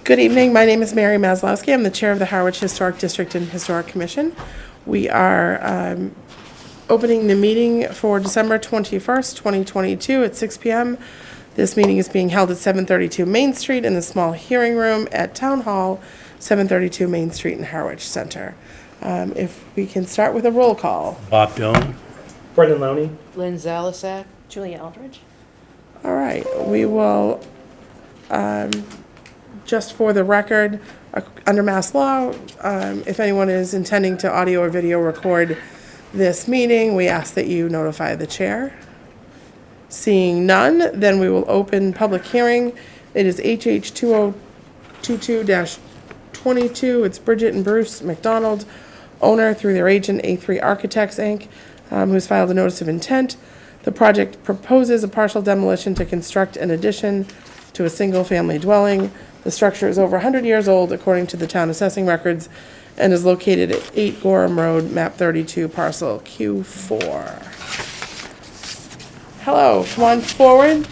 Good evening. My name is Mary Maslowski. I'm the chair of the Harwich Historic District and Historic Commission. We are opening the meeting for December 21st, 2022 at 6 p.m. This meeting is being held at 732 Main Street in the small hearing room at Town Hall, 732 Main Street in Harwich Center. If we can start with a roll call. Bob Doan. Brendan Lowney. Lynn Zalisak. Julia Eldridge. All right, we will, just for the record, under Mass law, if anyone is intending to audio or video record this meeting, we ask that you notify the chair. Seeing none, then we will open public hearing. It is HH 2022-22. It's Bridget and Bruce McDonald, owner through their agent A3 Architects, Inc., who's filed a notice of intent. The project proposes a partial demolition to construct an addition to a single-family dwelling. The structure is over 100 years old, according to the town assessing records, and is located at 8 Gorham Road, map 32, parcel Q4. Hello, come on forward.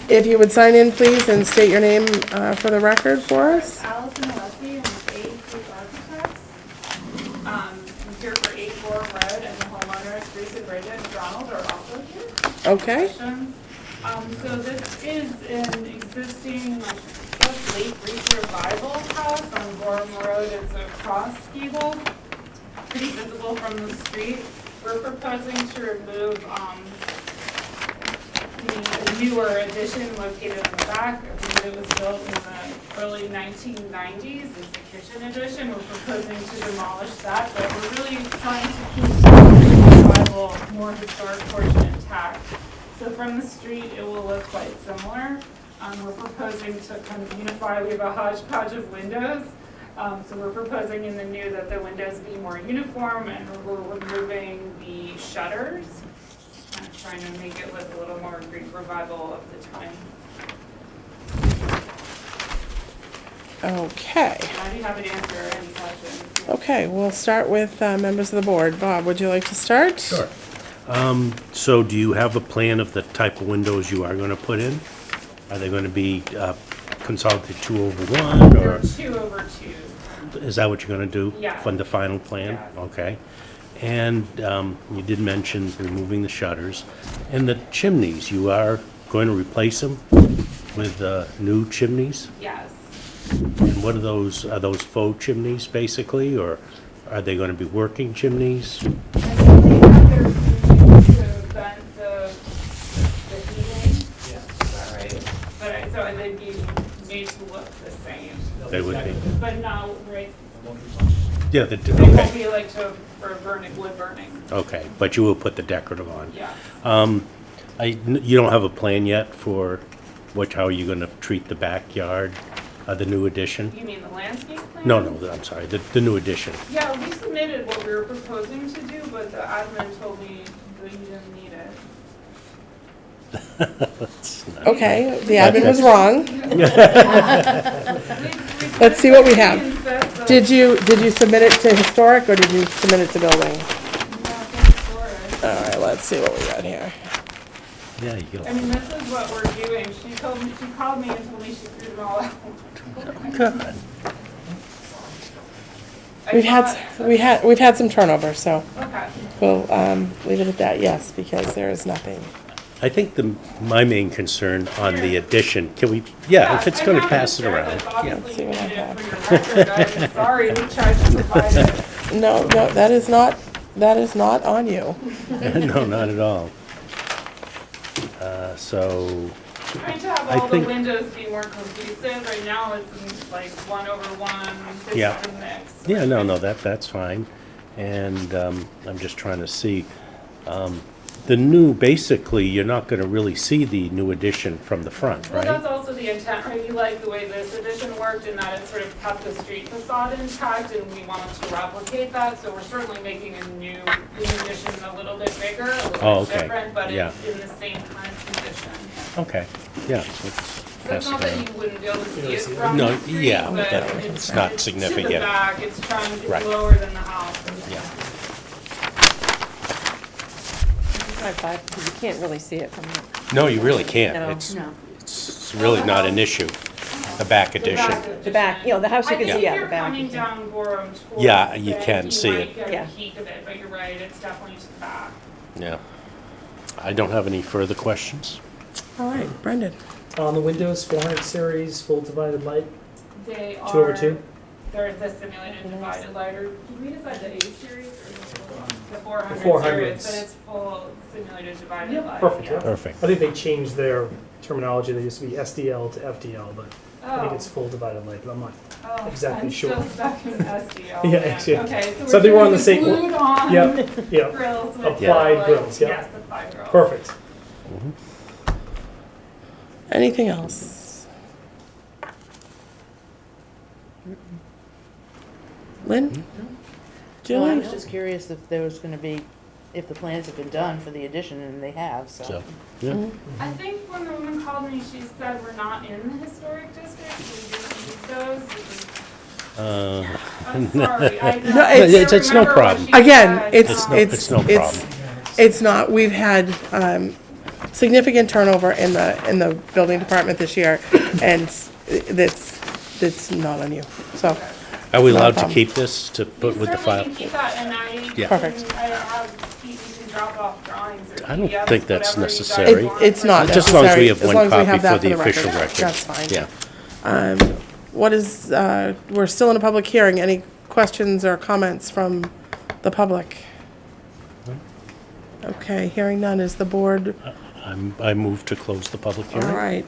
If you would sign in, please, and state your name for the record for us. Allison Alessi, and with A3 Architects. I'm here for 8 Gorham Road, and the homeowners, Bruce and Bridget McDonald, are also here. Okay. So this is an existing, late Greek revival house on Gorham Road. It's a cross gable, pretty visible from the street. We're proposing to remove the newer addition located in the back. I believe it was built in the early 1990s. It's a kitchen addition. We're proposing to demolish that, but we're really trying to keep the revival, more historic portion intact. So from the street, it will look quite similar. We're proposing to kind of unify. We have a hodgepodge of windows. So we're proposing in the new that the windows be more uniform, and we're removing the shutters. Kind of trying to make it look a little more Greek revival of the time. Okay. I'd be happy to answer any questions. Okay, we'll start with members of the board. Bob, would you like to start? Sure. So do you have a plan of the type of windows you are going to put in? Are they going to be consolidated 2/1 They're or 2/2. is that what you're going to do? Yes. From the final plan? Yes. Okay. And you did mention removing the shutters. And the chimneys, you are going to replace them with new chimneys? Yes. And what are those? Are those faux chimneys basically, or are they going to be working chimneys? I think they have their chimneys to vent the heating. Yeah. Is that right? But so they'd be made to look the same. They would be. But no, right? Yeah, They won't okay. be like for burning, wood burning. Okay, but you will put the decorative on. Yeah. You don't have a plan yet for how you're going to treat the backyard, the new addition? You mean the landscape plan? No, I'm sorry, the new addition. Yeah, we submitted what we were proposing to do, but the admin told me that you didn't need it. Okay, the admin was wrong. Let's see what we have. Did you submit it to historic or did you submit it to building? All right, let's see what we got here. Yeah, you get I mean, this is what we're doing. She called me and told me she threw them all out. God. We've had some turnover, so Okay. we'll leave it at that. Yes, because there is nothing. I think my main concern on the addition, can we, if it's going to pass it around. Yeah. Obviously, you need it for your record. I'm sorry, we tried to provide it. No, that is not on you. No, not at all. So, Trying to have I all the think- windows be more cohesive. Right now, it's like 1/1. Yeah. It's a mix. yeah, no, that's fine. And I'm just trying to see. The new, basically, you're not going to really see the new addition from the front, Well, right? that's also the intent, right? We like the way this addition worked in that it sort of kept the street facade intact, and we wanted to replicate that. So we're certainly making the new addition a little bit bigger, a little Oh, bit okay. different, but Yeah. it's in the same kind of position. Okay, yeah. So it's not that you wouldn't be able to see it from No, the street, yeah, but but it's not to the significant. back. It's Right. lower than the house. Yeah. Drive by, because you can't really see it from the. No, you really can't. No. It's really not an issue, the back addition. The back, the house you can see, I yeah, think the if back. you're coming down Gorham towards. Yeah, you then can see might it. get Yeah. a peek of it, but you're right, it's definitely to the back. Yeah. I don't have any further questions. All right, Brendan. On the windows, 400 series, full divided light, They are. 2/2. They're the simulated divided light, or did we decide the A series or the 400 The 400s. series? But it's full simulated divided light. perfect, yeah. yeah. Perfect. I think they changed their terminology. They used to be SDL to FDL, but I think Oh. it's full divided light, but I'm not. Oh, exactly sure. I'm still stuck in SDL. Yeah, man. yeah. Okay, So I so think we're on the doing same- glued on Yep, yep, grills with Applied like- grills, yep. Yes, applied grills. perfect. Anything else? Lynn? Well, I Julie? was just curious if there was gonna be, if the plans have been done for the addition, and they have, So, so. yeah. I think when the woman called me, she said we're not in the historic district, we didn't use those. I'm sorry, I No, it's- it's no problem. Again, it's It's no problem. it's not. We've had significant turnover in the building department this year, and that's not on you. So, Are we Not a allowed to problem. keep this to put with the file? You certainly can keep that, and I Yeah. can, Perfect. I have, you can drop off drawings or I don't PDFs, think that's whatever you guys necessary. want. it's not Just as long as we necessary, have as one long as we copy have that for the official record. record. That's fine. Yeah. What is, we're still in a public hearing. Any questions or comments from the public? Okay, hearing none. Is the board, I move to close the public all hearing. right.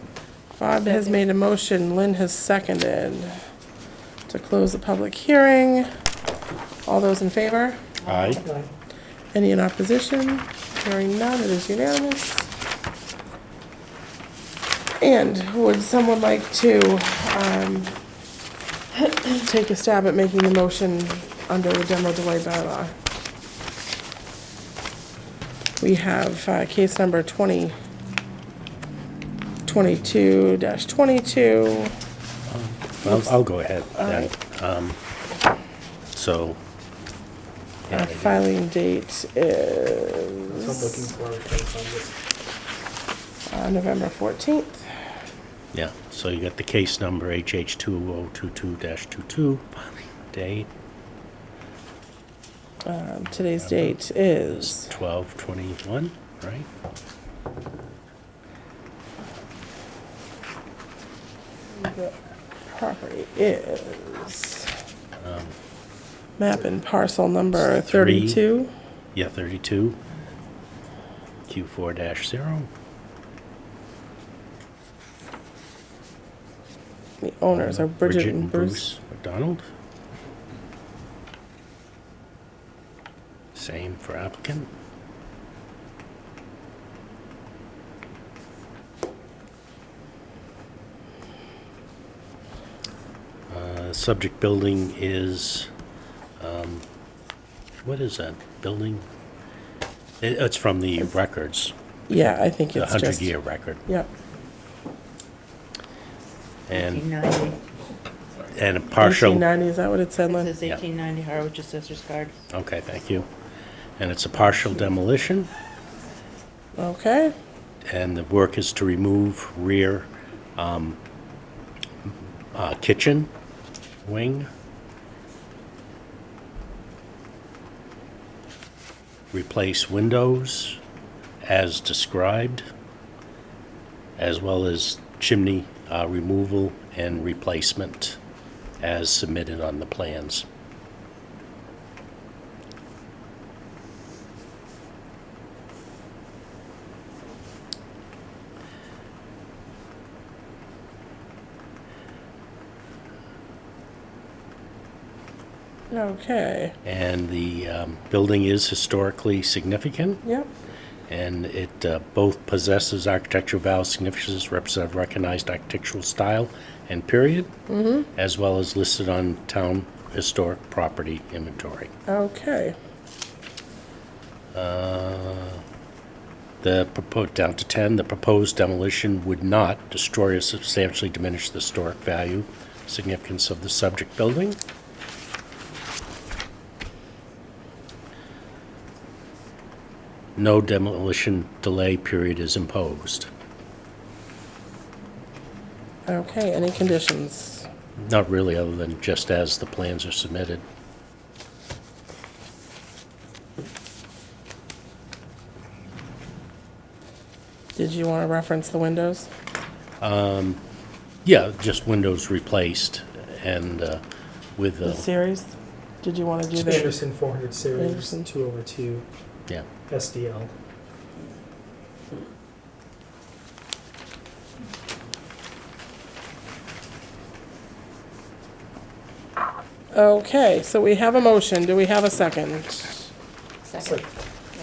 Bob has made a motion, Lynn has seconded to close the public hearing. All those in favor? Aye. Any in opposition? Hearing none, it is unanimous. And would someone like to take a stab at making the motion under the demo delay bylaw? We have case number 2022-22. I'll go ahead then. So, Our filing date That's what I'm looking is for. I'm trying to find this. November 14th. yeah, so you got the case number HH2022-22, filing date Today's date is 12/21, right? the property is map and parcel number 32. Yeah, 32, Q4-0. The owners are Bridget and Bruce. McDonald. Same for applicant. Subject building is, what is that building? It's from the records, Yeah, I think the it's just. 100-year record. Yep. And, 1890. and a partial. 1890, is that what it said, It Lynn? says 1890 Harwich Assessor's Card. Okay, thank you. And it's a partial demolition, Okay, and the work is to remove rear kitchen wing, replace windows as described, as well as chimney removal and replacement as submitted on the plans. okay, And the building is historically significant, yep, and it both possesses architectural value significance, represent recognized architectural style and period, as well as listed on town historic property inventory. okay. Down to 10, the proposed demolition would not destroy or substantially diminish the historic value, significance of the subject building. no demolition delay period is imposed. Okay, any conditions? Not really, other than just as the plans are submitted. Did you want to reference the windows? Yeah, just windows replaced and with The series? Did you want to do the? Anderson 400 series, Anderson. 2/2 yeah. SDL. Okay, so we have a motion. Do we have a second? Second.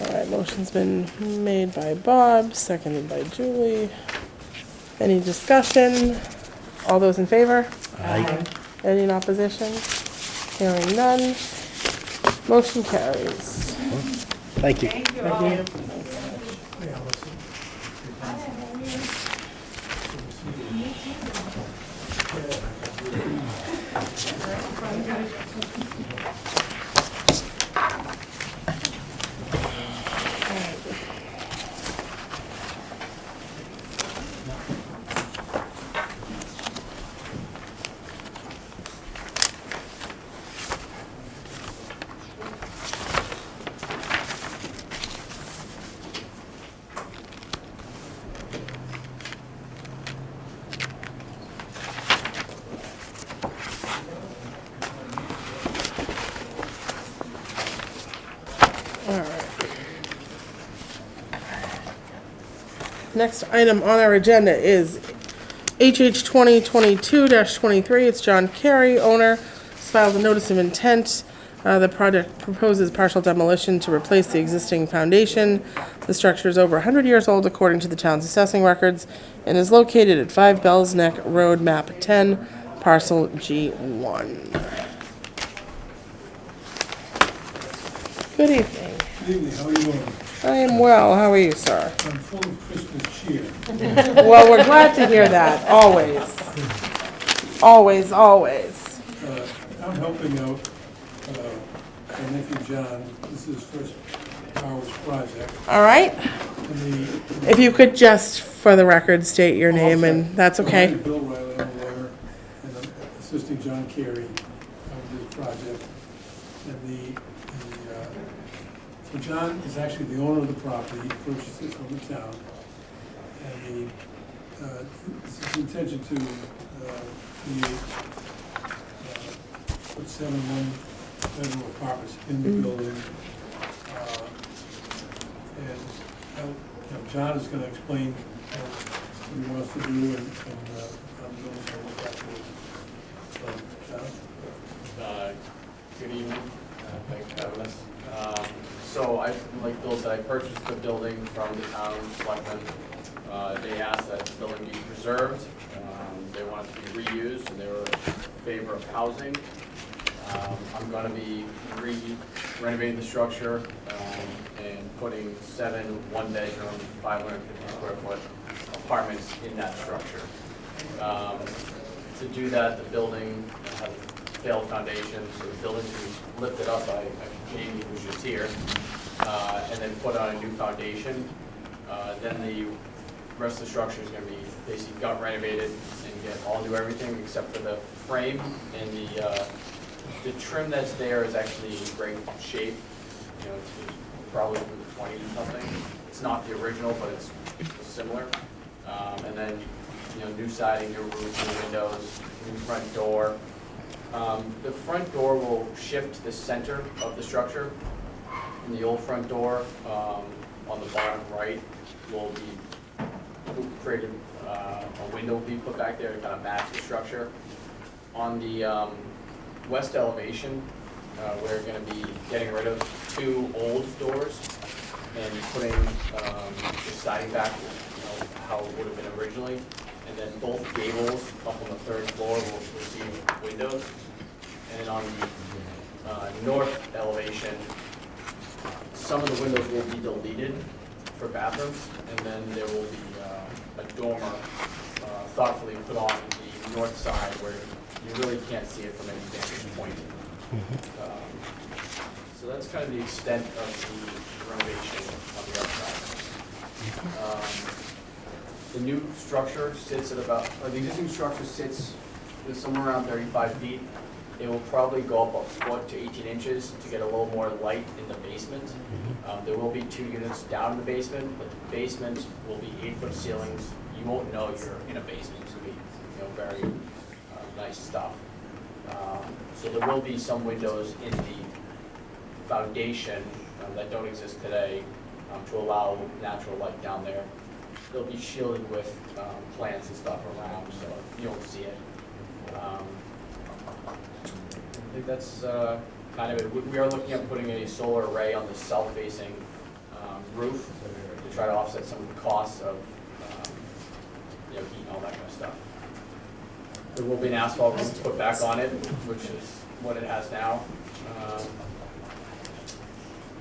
All right, motion's been made by Bob, seconded by Julie. Any discussion? All those in favor? Aye. Any in opposition? Hearing none. Motion carries. Thank you. Thank you all. Next item on our agenda is HH 2022-23. It's John Carey, owner. Has filed a notice of intent. The project proposes partial demolition to replace the existing foundation. The structure is over 100 years old according to the town's assessing records and is located at 5 Bells Neck Road, map 10, parcel G1. Good evening. Good evening, how are you doing? I am well. How are you, sir? I'm full of Christmas cheer. Well, we're glad to hear that, always. Always, always. I'm helping out my nephew John. This is his first Harwich project. All right? And If you could just, for the record, state your name, and that's okay. I'm Bill Riley, I'm a lawyer, and I'm assisting John Carey on this project. And so John is actually the owner of the property, he purchased it from the town. And it's his intention to create, put 7 one-bedroom apartments in the building. And John is gonna explain what he wants to do, and I'm gonna look afterwards. So, John? Good evening, thanks for having us. So like Bill said, I purchased the building from the town selectmen. They asked that the building be preserved. They want it to be reused, and they were in favor of housing. I'm gonna be renovating the structure and putting 7 one-bedroom, 550 square foot apartments in that structure. To do that, the building has a failed foundation, so the building was lifted up by Jamie, who's just here, and then put on a new foundation. Then the rest of the structure is going to be basically gut renovated and get all new everything except for the frame, and the trim that's there is actually in great shape. You know, it's probably from the 20s or something. It's not the original, but it's similar. And then, you know, new siding, new roof, new windows, new front door. The front door will shift to the center of the structure. And the old front door on the bottom right will be created, a window will be put back there to kind of match the structure. On the west elevation, we're going to be getting rid of 2 old doors and putting the siding back, you know, how it would have been originally. And then both gables up on the 3rd floor will receive windows. And on the north elevation, some of the windows will be deleted for bathrooms, and then there will be a dormer thoughtfully put on the north side where you really can't see it from any vantage point. So that's kind of the extent of the renovation on the outside. The new structure sits at about, or the existing structure sits somewhere around 35 feet. It will probably go up a foot to 18 inches to get a little more light in the basement. There will be 2 units down in the basement, but the basement will be 8-foot ceilings. You won't know you're in a basement. It's going to be, very nice stuff. So there will be some windows in the foundation that don't exist today to allow natural light down there. They'll be shielded with plants and stuff around, so you won't see it. I think that's kind of it. We are looking at putting a solar array on the south-facing roof to try to offset some of the costs of heat and all that kind of stuff. There will be an asphalt roof put back on it, which is what it has now.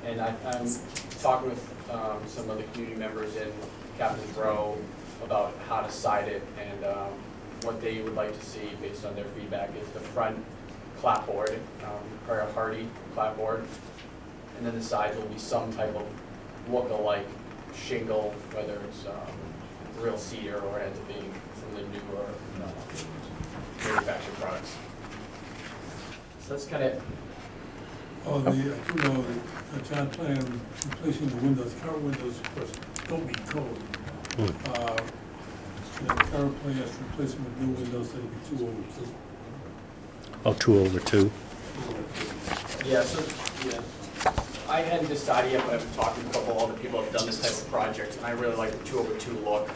And I'm talking with some of the community members in Captain's Row about how to side it, and what they would like to see based on their feedback is the front clapboard, or a hardy clapboard, and then the sides will be some type of look-alike shingle, whether it's real cedar or it ends up being from the newer manufactured products. So that's kind of it. Oh, I do know that John planned on replacing the windows. Current windows, of course, don't meet code. The current plan is to replace them with new windows that'll be 2 over 2. Oh, 2/2. Yeah, so, yeah. I hadn't decided yet, but I've been talking to a couple other people who have done this type of project, and I really like the 2/2 look.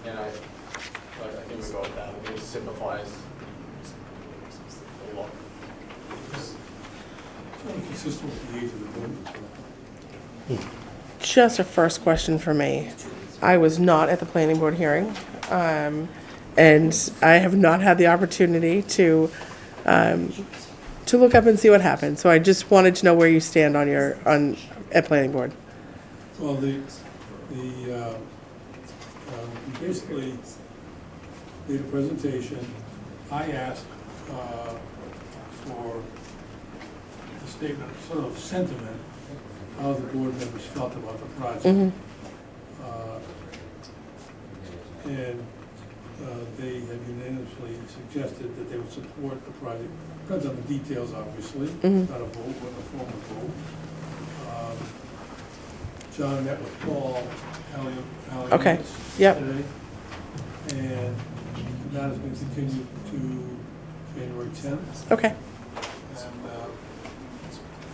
And I think we go with that. I think it simplifies the look. It's consistent with the age of the building. Just a first question for me. I was not at the planning board hearing, and I have not had the opportunity to look up and see what happened. So I just wanted to know where you stand on at planning board. Well, we basically made a presentation. I asked for a statement, sort of sentiment, how the board members felt about the project. And they had unanimously suggested that they would support the project. Depends on the details, obviously, not a vote, but a formal vote. John met with Paul Okay. today. Yep. And that has been continued to January 10th. Okay. And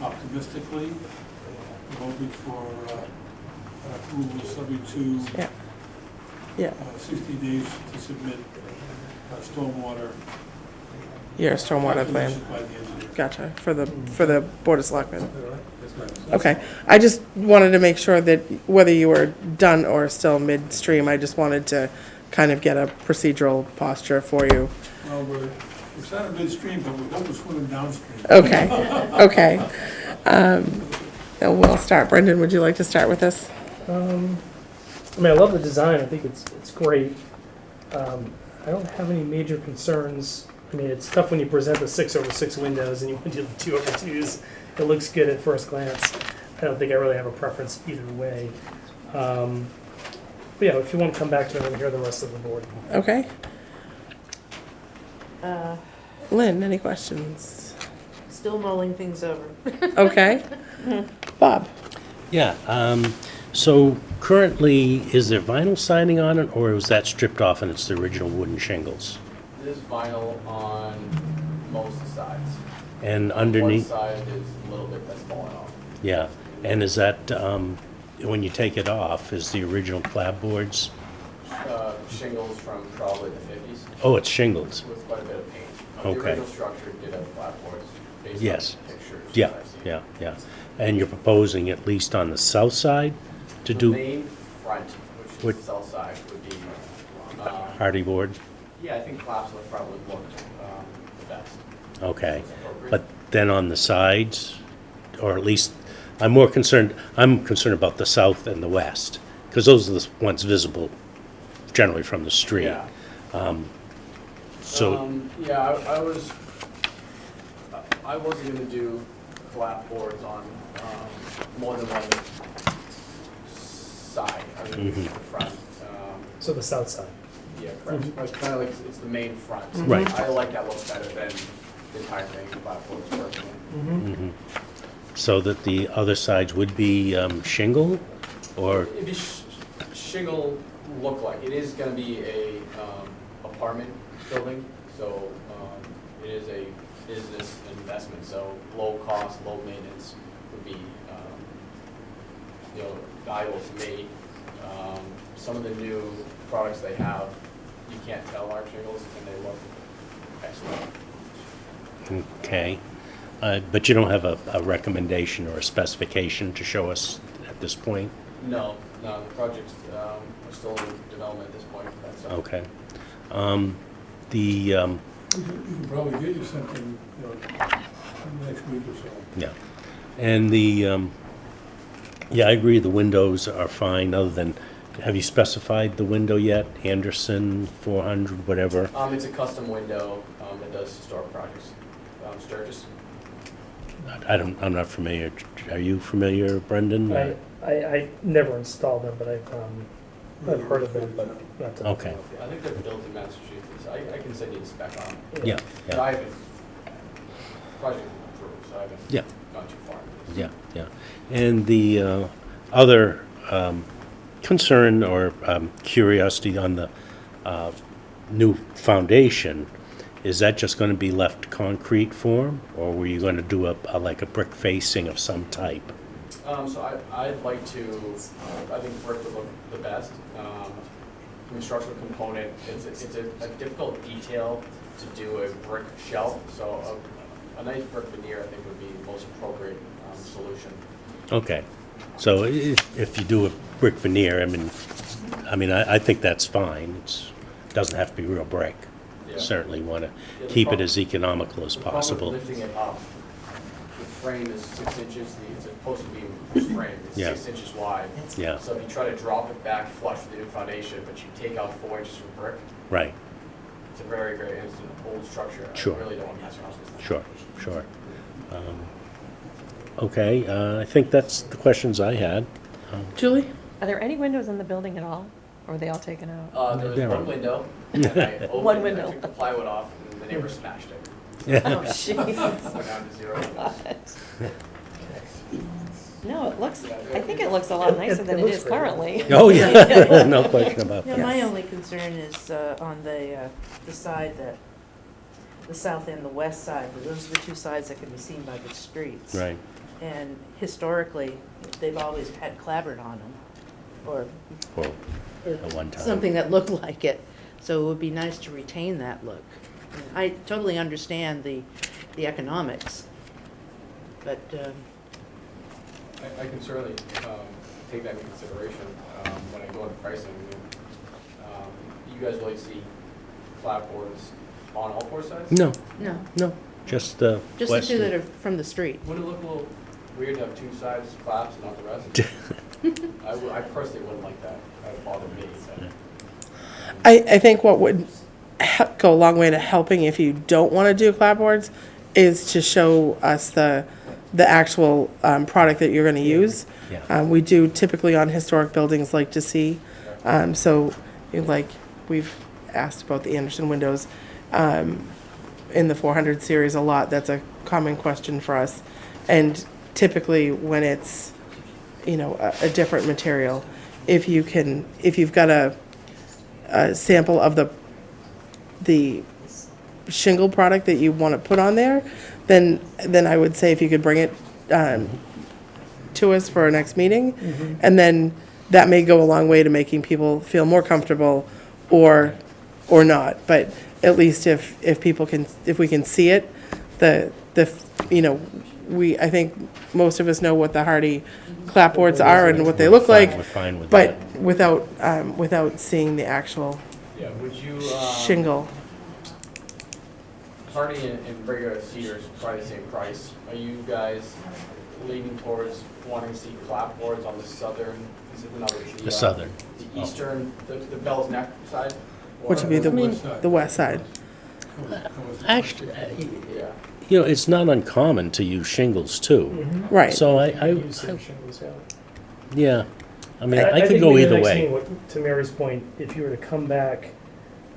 optimistically, hoping for approval subject to Yeah. 60 days to submit stormwater. Your stormwater plan. calculations by the engineer. Gotcha. For the Board of Selectmen. That's right. Okay. I just wanted to make sure that whether you were done or still midstream, I just wanted to kind of get a procedural posture for you. Well, we're sort of midstream, but we hope we're swimming downstream. Okay. Okay. Then we'll start. Brendan, would you like to start with this? I love the design. I think it's great. I don't have any major concerns. It's tough when you present the 6/6 windows and you want to do the 2/2s. It looks good at first glance. I don't think I really have a preference either way. But yeah, if you want to come back to it and hear the rest of the board. Okay. Lynn, any questions? Still mulling things over. Okay. Bob? Yeah, so currently, is there vinyl siding on it, or was that stripped off and it's the original wooden shingles? There's vinyl on most sides. And One underneath, side is a little bit that's falling off. yeah, and is that, when you take it off, is the original clapboards? Shingles from probably the 50s Oh, it's shingles, with quite a bit of paint. Okay. The original structure did have clapboards based Yes. on pictures. yeah, that I've seen. yeah. And you're proposing at least on the south side to The do main front, which is Would- the south side, would be, hardy board? yeah, I think claps on the front would look the best. Okay, It's appropriate. but then on the sides, or at least, I'm concerned about the south and the west, because those are the ones visible generally from the street. Yeah. So, Yeah, I wasn't gonna do clapboards on more than one side, I mean, the front. So the south side. Yeah, correct. It's kind of like, it's the main front. Right. I like that looks better than the entire thing, clapboards personally. Mhm. So that the other sides would be shingle, or, It'd be shingle look like, it is gonna be a apartment building, so it is a business investment, so low cost, low maintenance would be, valuable to me. Some of the new products they have, you can't tell are shingles, and they look excellent. okay. But you don't have a recommendation or a specification to show us at this point? No, the project's are still in development at this point. That's Okay. The, You can probably get you something, in the next week or so. yeah, and the, yeah, I agree, the windows are fine, other than, have you specified the window yet? Anderson, 400, whatever? It's a custom window that does historic projects. Sturgis. I'm not familiar. Are you familiar, Brendan? I never installed them, but I've heard of them, but not to. Okay. I think they're built in Massachusetts. I can send you the spec on them. Yeah, But yeah, I haven't, project is approved, so I haven't Yeah. gone too far. yeah, yeah. And the other concern or curiosity on the new foundation, is that just going to be left concrete form, or were you going to do like a brick facing of some type? So I'd like to, I think brick would look the best. From a structural component, it's a difficult detail to do a brick shelf, so a nice brick veneer I think would be the most appropriate solution. Okay, so if you do a brick veneer, I mean, I think that's fine. Doesn't have to be real brick. Yeah. Certainly want to Yeah, the keep it problem- as economical as The problem with possible. lifting it up, the frame is 6 inches, it's supposed to be frame, it's Yeah. 6 inches wide. Yeah, So if you try to drop it back flush with the new foundation, but you take out 4 inches from brick, right, it's a very, it's an old structure. Sure. I really don't want to mess around with that. sure. Okay, I think that's the questions I had. Julie? Are there any windows in the building at all, or are they all taken out? There was There one are. window, and I opened One it, I window. took the plywood off, and the neighbor smashed it. Oh, jeez. Went down to 0 windows. No, it looks, I think it looks a lot nicer than It it looks is great. currently. Oh, yeah, no question about Yeah, that. my only concern is on the side that, the south and the west side, those are the two sides that can be seen by the streets. Right, And historically, they've always had clapboard on them, or for at one time. something that looked like it. So it would be nice to retain that look. And I totally understand the economics, but I can certainly take that into consideration when I go into pricing. You guys really see clapboards on all 4 sides? No, no, just the just the west. two that are from the street. Would it look a little weird to have 2 sides claps and not the rest? I personally wouldn't like that. That would bother me. But I think what would go a long way to helping if you don't want to do clapboards is to show us the actual product that you're going to use. Yeah. We do typically on historic buildings like to see. So like we've asked about the Anderson windows in the 400 series a lot. That's a common question for us. And typically when it's, a different material, if you've got a sample of the shingle product that you want to put on there, then I would say if you could bring it to us for our next meeting, and then that may go a long way to making people feel more comfortable or not. But at least if we can see it, I think most of us know what the Hardy clapboards are and what they look like, We're fine with but that. without seeing the actual yeah, would you shingle. Hardy and regular cedar is probably the same price. Are you guys leaning towards wanting to see clapboards on the southern? The southern. The eastern, the Bell's Neck side? Which would be The west side. the west side. Actually, Yeah. you know, it's not uncommon to use shingles too. Mhm. Right. So Use some shingles, yeah. yeah, I mean, I could think go maybe the either next way. meeting, to Mary's point, if you were to come back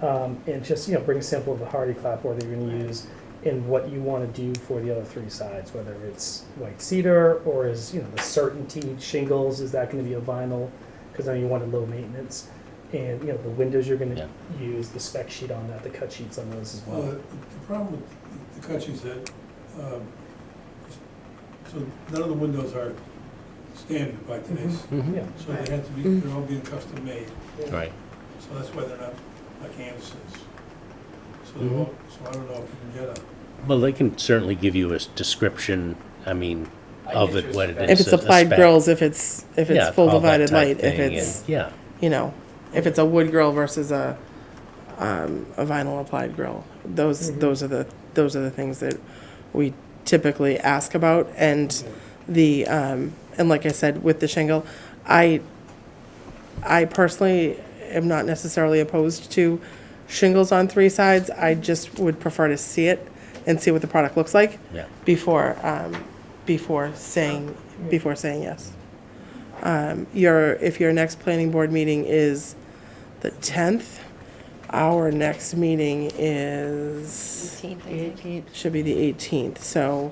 and just, bring a sample of the hardy clapboard that you're gonna use and what you wanna do for the other three sides, whether it's white cedar or is, the certainty shingles, is that gonna be a vinyl? Because I know you wanted low maintenance. And, the windows you're gonna use, the spec sheet on that, the cut sheets on those as Well, well. the problem with the cut sheets that, so none of the windows are standard by today's, Mhm. Yeah. so they have to be, Mhm. they're all being custom made, Right. so that's why they're not like Andersons. So Mhm. they're all, so I don't know if you can get a, Well, they can certainly give you a description, I mean, I of get it, your what it spec. is. If it's a applied spec. grills, if it's Yeah, full all that divided type light, if thing, it's, and- Yeah, if it's a wood grill versus a vinyl applied grill. Those are the things that we typically ask about. And and like I said, with the shingle, I personally am not necessarily opposed to shingles on three sides. I just would prefer to see it and see what the product looks like yeah. before saying yes. If your next planning board meeting is the 10th, our next meeting is, 18th, I The think. 18th. should be the 18th. So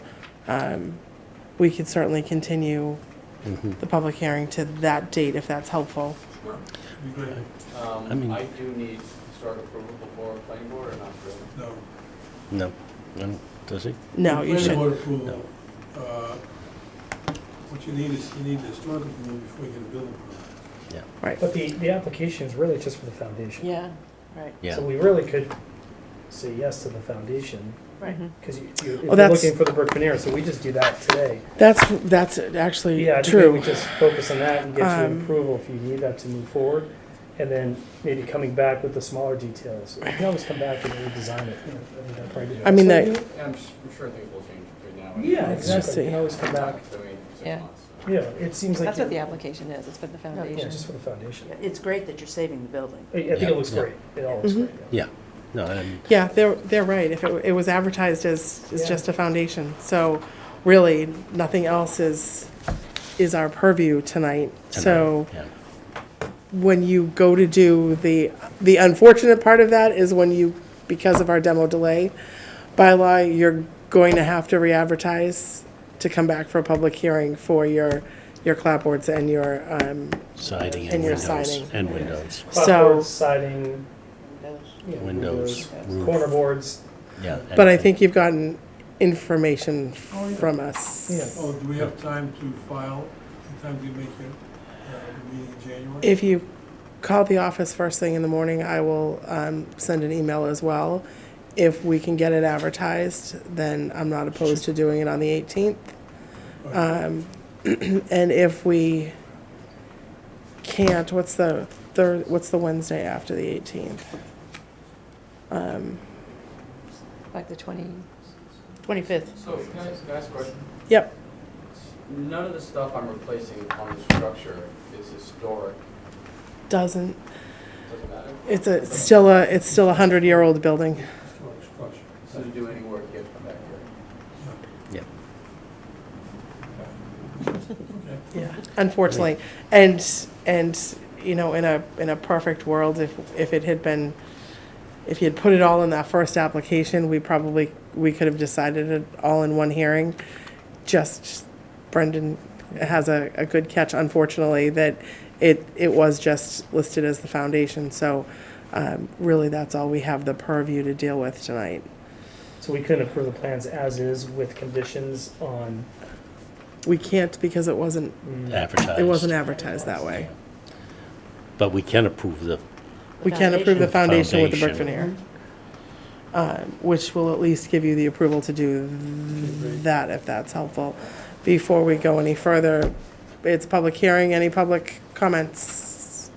we could certainly continue Mhm. the public hearing to that date if that's helpful. should be great. I mean- I do need historic approval before planning board or not really? No. No, does he? No, you Planning should. board approval, what you need is, you need the historic approval before you get a building permit. Right. But the application is really just for the foundation. Yeah, right. Yeah. So we really could say yes to the foundation, Right. because if Oh, you're that's- looking for the brick veneer, so we just do that today. That's actually Yeah, I think maybe we true. just focus on that and get you Um, approval if you need that to move forward. And then maybe coming back with the smaller details. You can always come back and redesign it, I mean, that'd probably be I mean, better. And I'm sure things will change between now and. Yeah, Let's just exactly, you see. can always come back, I mean, 6 Yeah. months. yeah, it seems like. That's what the application is, it's for the Yeah, foundation. just for the foundation. It's great that you're saving the building. I think Yeah, it looks yeah. great, it all looks Mhm. great, yeah. Yeah, no, and Yeah, they're right. If it was advertised as Yeah. just a foundation, so really nothing else is our purview tonight. So yeah. when you go to do the unfortunate part of that is when you, because of our demo delay bylaw, you're going to have to re-advertise to come back for a public hearing for your clapboards and your Siding And and your windows. siding. And windows, Clapboards, siding, you know, Windows, roof. corner boards, yeah. but I and- think you've gotten information Oh, yeah. from us. Yeah. Oh, do we have time to file, in time to make your, the meeting in January? If you call the office first thing in the morning, I will send an email as well. If we can get it advertised, then I'm not opposed to doing it on the 18th. And if we can't, what's the Wednesday after the 18th? Like the 20, 25th. So, can I ask a question? Yep, None of the stuff I'm replacing on the structure is historic, doesn't, doesn't matter? it's still a 100-year-old building. Historic structure. So to do any work, you have to come back here. Yeah. Okay. Yeah, unfortunately. And in a perfect world, if it had been, if you had put it all in that first application, we could have decided it all in one hearing. Just Brendan has a good catch, unfortunately, that it was just listed as the foundation. So really, that's all we have the purview to deal with tonight. so we couldn't approve the plans as is with conditions on. We can't because it wasn't Advertised. advertised that way. But we can approve the, We can approve the foundation with the brick Foundation. veneer, which will at least give you the approval to do that, if that's helpful. Before we go any further, it's public hearing, any public comments?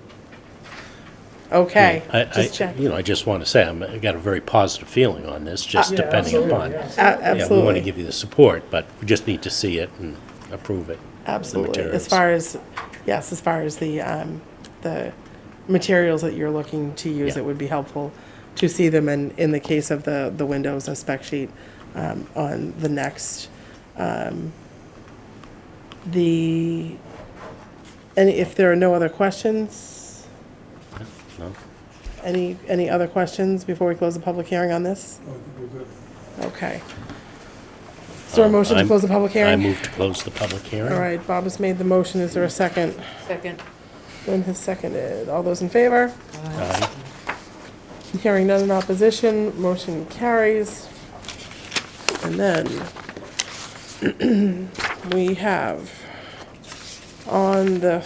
Okay, just check. I just want to say, I got a very positive feeling on this, just Yeah, depending absolutely, upon. yeah. A- Yeah, we want to Absolutely, give you the support, but we just need to see it and approve it. absolutely. materials. As far as, yes, as far as the materials that you're looking to use, Yeah. it would be helpful to see them, and in the case of the windows, a spec sheet on the next. And if there are no other questions, No? any other questions before we close the public hearing on this? Oh, I think we're good. Okay. Is there a motion to close the public I hearing? move to close the public hearing. All right, Bob has made the motion. Is there a second? Second. Lynn has seconded. All those in favor? Aye. Hearing none in opposition, motion carries. And then we have on the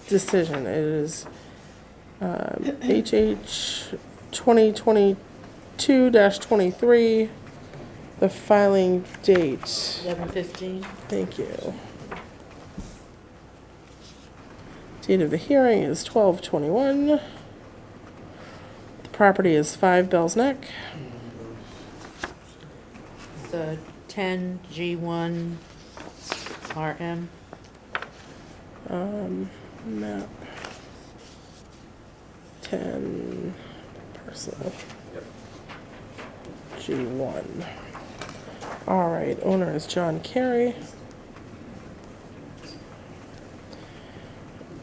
decision, it is HH 2022-23, the filing date. 11:15. Thank you. Date of the hearing is 12/21. The property is 5 Bell's Neck. The 10 G1 RM. Map 10 parcel G1. All right, owner is John Carey.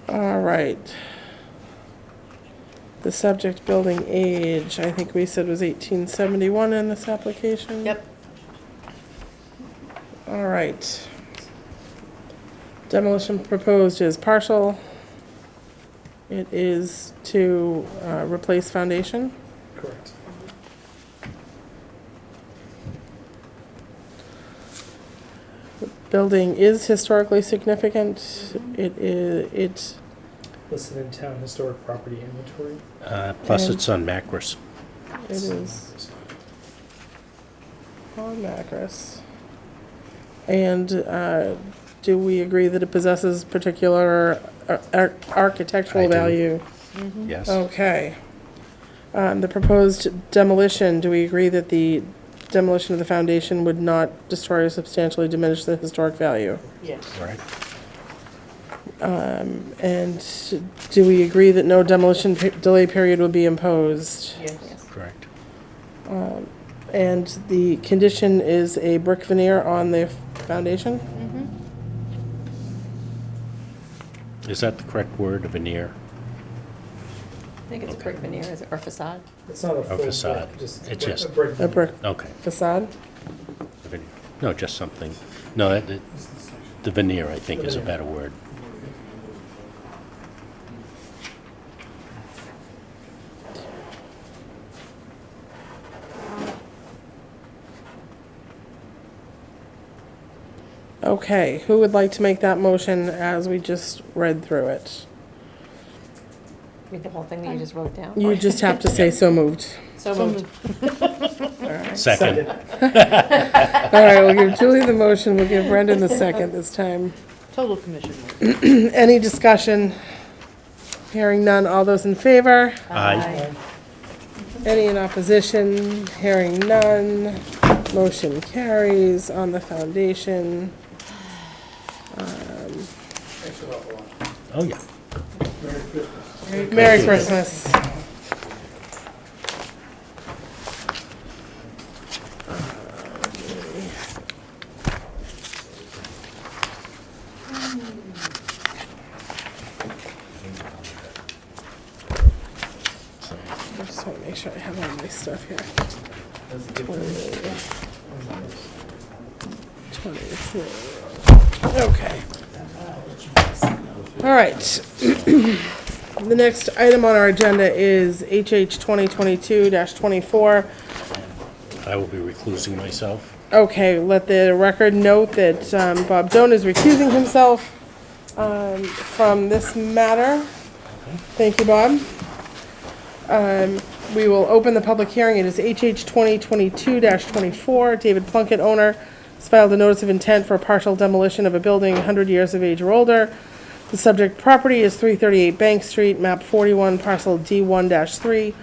All right. The subject building age, I think we said was 1871 in this application? Yep. All right. Demolition proposed is partial. It is to replace foundation. Correct. Building is historically significant. It Listed in town historic property inventory. Plus, And- it's on Macris. is on Macris. And do we agree that it possesses particular architectural I do. value? Yes. Okay. The proposed demolition, do we agree that the demolition of the foundation would not destroy or substantially diminish the historic value? Yes. Right. And do we agree that no demolition delay period will be imposed? Yes. Correct. And the condition is a brick veneer on the foundation? Is that the correct word, a veneer? I think it's a brick veneer, is it, or facade? It's not a full facade. brick, just It's a just- brick. A brick Okay. facade? a veneer. No, just something. No, the veneer, I think, is a better word. Okay, who would like to make that motion as we just read through it? Read the whole thing that you just wrote down? You just have to say so moved. So moved. Second. All right, we'll give Julie the motion, we'll give Brendan the second this time. Total commission. Any discussion? Hearing none, all those in favor? Aye. Any in opposition? Hearing none. Motion carries on the foundation. Thanks a lot. Oh, yeah. Merry Christmas. Merry Christmas. I just want to make sure I have all my stuff here. 23. Okay. All right. The next item on our agenda is HH 2022-24. I will be reclusing myself. Okay, let the record note that Bob Doan is recusing himself from this matter. Thank you, Bob. We will open the public hearing. It is HH 2022-24. David Plunkett, owner, has filed a notice of intent for a partial demolition of a building 100 years of age or older. The subject property is 338 Bank Street, map 41, parcel D1-3,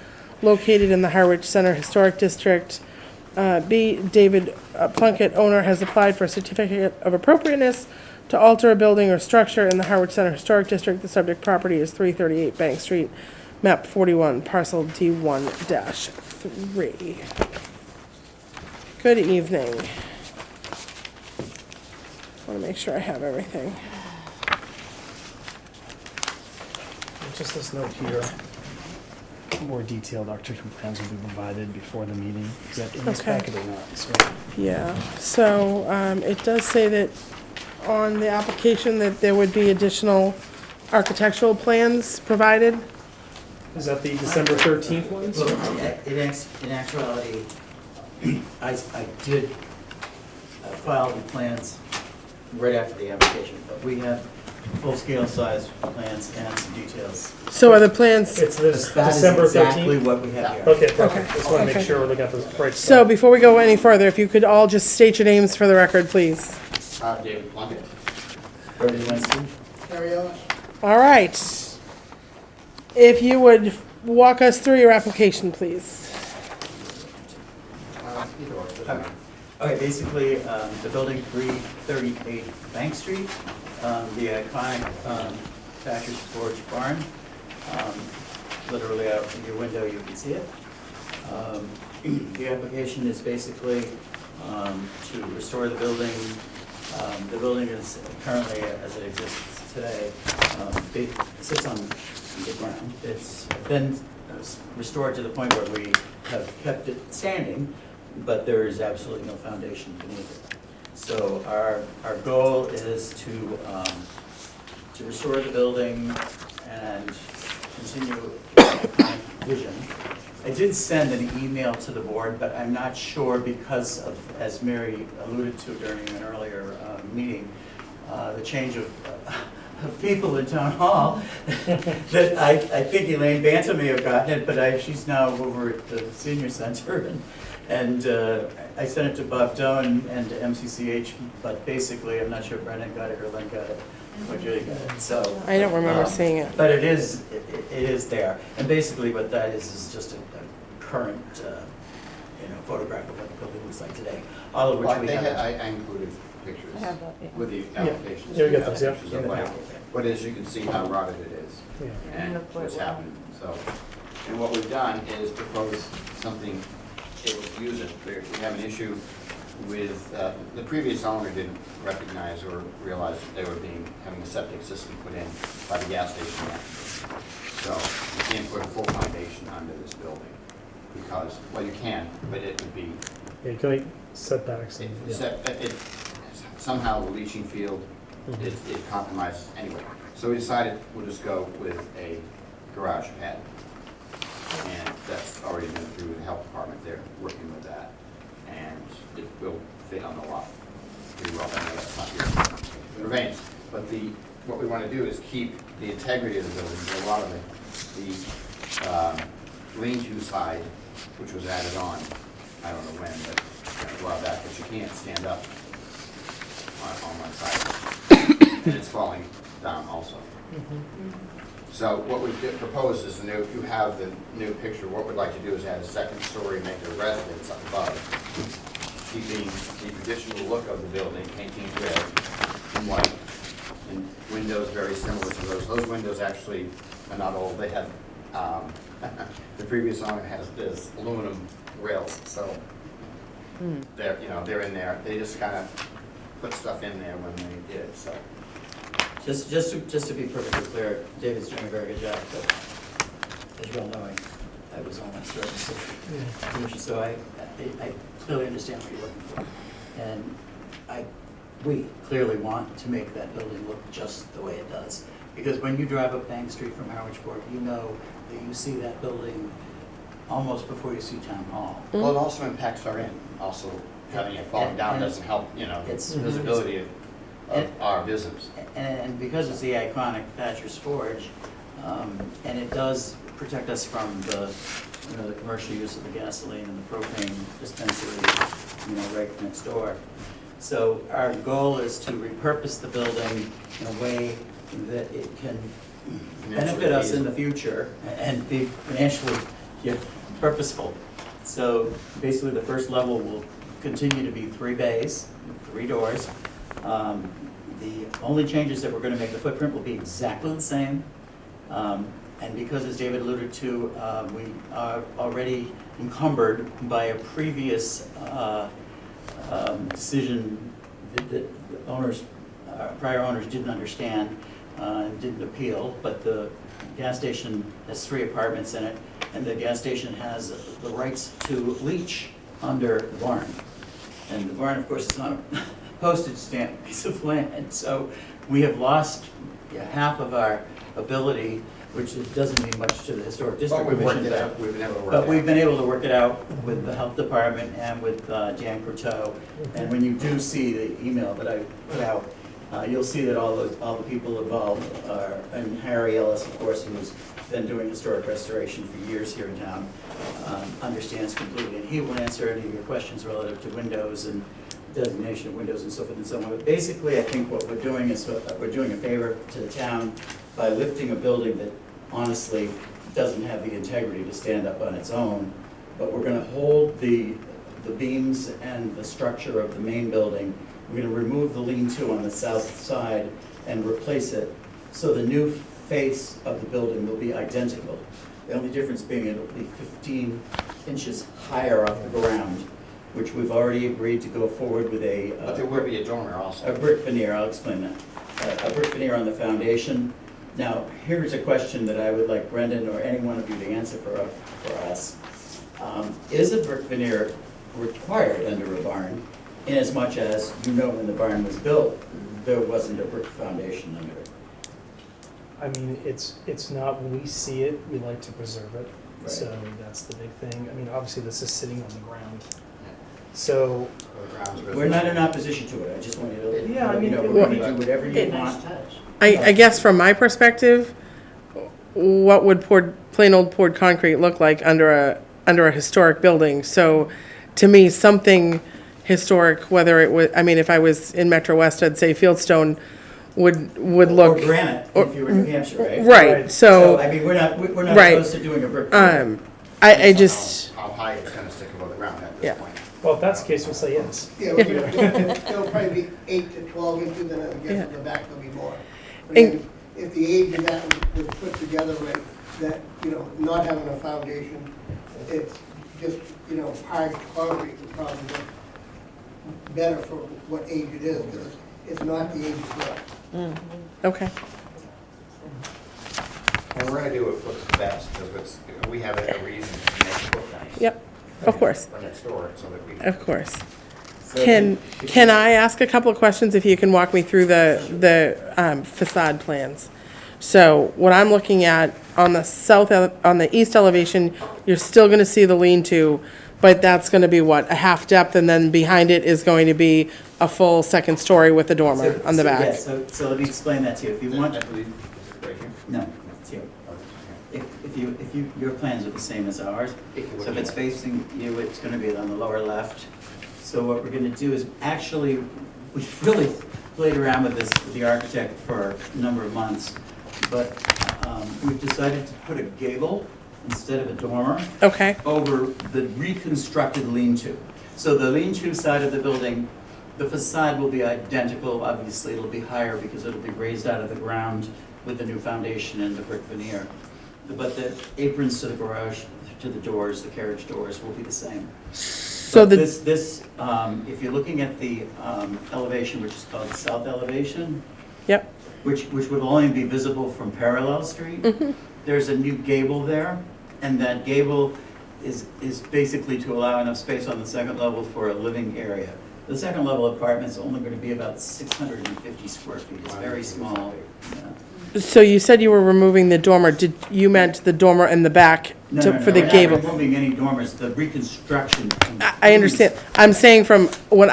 located in the Harwich Center Historic District. David Plunkett, owner, has applied for a certificate of appropriateness to alter a building or structure in the Harwich Center Historic District. The subject property is 338 Bank Street, map 41, parcel D1-3. Good evening. Want to make sure I have everything. Just this note here, more detailed architectural plans will be provided before the meeting. Is that in this Okay. packet or not? So, Yeah, so it does say that on the application that there would be additional architectural plans provided. Is that the December 13th ones? Well, in actuality, I did file the plans right after the application, but we have full-scale size plans and some details. So are the plans, It's this That is December 13th? exactly what we have here. Okay, perfect. Just want to make Okay. sure we're looking at the right so stuff. before we go any further, if you could all just state your names for the record, please. David Plunkett. Bernie Winston? All right. If you would walk us through your application, please. Okay, basically, the building 338 Bank Street, the iconic Thatcher's Forge barn. Literally out from your window, you can see it. The application is basically to restore the building. The building is currently, as it exists today, it sits on the ground. It's been restored to the point where we have kept it standing, but there is absolutely no foundation beneath it. So our goal is to restore the building and continue the vision. I did send an email to the board, but I'm not sure because of, as Mary alluded to during an earlier meeting, the change of people in town hall, that I think Elaine Banta may have gotten it, but she's now over at the senior center, and I sent it to Bob Doan and to MCCH, but basically, I'm not sure if Brendan got it or Len got it, or Julie got it, so. I don't remember seeing it. But it is there, and basically what that is just a current, photograph of what the building looks like today, all of which we have. I included pictures I have that, yeah. with the applications. Yeah, we got those, yeah. Pictures of what it is, you can see how rotted it is Yeah. and what's happened, so. And what we've done is propose something able to use it. We have an issue with, the previous owner didn't recognize or realize that they were having a septic system put in by the gas station next. So you can't put a full foundation under this building because, well, you can, but it would be, Yeah, you can make setbacks. it, And, it, somehow the leaching field, it compromises anyway. So we decided we'll just go with a garage pad. And that's already been through the health department, they're working with that. And it will fit on the lot pretty well. I know that's not your remains. But what we want to do is keep the integrity of the building. A lot of the lean-to side, which was added on, I don't know when, but a while back, but you can't stand up on one side. And it's falling down also. So what we proposed is you have the new picture. What we'd like to do is add a second story, make it a residence up above, keeping the traditional look of the building, painting red and white, and windows very similar to those. Those windows actually are not old. They had, the previous owner has this aluminum rails, so they're in there. They just kind of put stuff in there when they did, so. Just to be perfectly clear, David's doing a very good job, but as you all know, I was on that service, so I clearly understand what you're looking for. And we clearly want to make that building look just the way it does. Because when you drive up Bank Street from Harwich Court, you know that you see that building almost before you see Town Hall. Well, it also impacts our inn. Also, having it falling down doesn't help, It's- visibility of our business. And because it's the iconic Thatcher's Forge, and it does protect us from the commercial use of the gasoline and the propane dispensary, right next door. So our goal is to repurpose the building in a way that it can benefit us in the future and be financially purposeful. So basically, the first level will continue to be 3 bays, 3 doors. The only changes that we're going to make, the footprint will be exactly the same. And because, as David alluded to, we are already encumbered by a previous decision that the owners, prior owners didn't understand and didn't appeal, but the gas station has 3 apartments in it, and the gas station has the rights to leach under the barn. And the barn, of course, is not a postage stamp piece of land, so we have lost half of our ability, which doesn't mean much to the historic district But we've worked commission. it out, we've been able to work it But out. we've been able to work it out with the health department and with Dan Croteau. And when you do see the email that I put out, you'll see that all the people involved are, and Harry Ellis, of course, who's been doing historic restoration for years here in town, understands completely. And he will answer any of your questions relative to windows and designation of windows and so forth and so on. But basically, I think what we're doing is we're doing a favor to the town by lifting a building that honestly doesn't have the integrity to stand up on its own. But we're gonna hold the beams and the structure of the main building. We're gonna remove the lean-to on the south side and replace it. So the new face of the building will be identical. The only difference being it'll be 15 inches higher off the ground, which we've already agreed to go forward with But there would be a dormer also. a brick veneer, I'll explain that. A brick veneer on the foundation. Now, here's a question that I would like Brendan or any one of you to answer for us. Is a brick veneer required under a barn, inasmuch as, you know, when the barn was built, there wasn't a brick foundation under it? I mean, it's not, when we see it, we like to preserve it. Right. So that's the big thing. I mean, obviously, this is sitting on the ground. So, We're not in opposition to it, I just want you to, Yeah, I you mean, know, it we're would gonna do whatever Be a you nice want. touch. I guess from my perspective, what would plain old poured concrete look like under a historic building? So to me, something historic, whether it was, I mean, if I was in Metro West, I'd say Fieldstone would Or look. granite, if you were in New Hampshire, right? Right, So, so, I mean, we're not Right. opposed to doing a brick veneer. I just, How high it's gonna stick above the ground at Yeah. this point. well, if that's the case, we'll say yes. Yeah, it'll probably be 8 to 12 inches, and I Yeah. guess in the back there'll be more. But And- then, if the age of that was put together with that, you know, not having a foundation, it's just, you know, hard concrete would probably look better for what age it is, because it's not the age of brick. okay. And we're gonna do what looks best, because we have a reason to make it look nice. Yep, of course, When it's stored, so that we. of course. So Can I ask a couple of questions if you can walk me through the facade plans? So what I'm looking at on the east elevation, you're still gonna see the lean-to, but that's gonna be what, a half depth, and then behind it is going to be a full second story with a dormer on the Yeah, back? so let me explain that to you. If you want, I believe, is it right here? no, it's here. Oh, it's If you, your plans are the same as ours, here. so if it's facing you, it's gonna be on the lower left. So what we're gonna do is, actually, we've really played around with this, with the architect for a number of months, but we've decided to put a gable instead of a dormer Okay, over the reconstructed lean-to. So the lean-to side of the building, the facade will be identical. Obviously, it'll be higher because it'll be raised out of the ground with the new foundation and the brick veneer. But the aprons to the garage, to the doors, the carriage doors will be the same. so But the, this, if you're looking at the elevation, which is called the south elevation, yep, which will only be visible from Parallel Street, there's a new gable there, and that gable is basically to allow enough space on the second level for a living area. The second level apartment's only gonna be about 650 square feet, it's very small. Yeah. so you said you were removing the dormer, you meant the dormer in the back No, for the we're not gable? removing any dormers, the reconstruction. I understand. I'm saying from when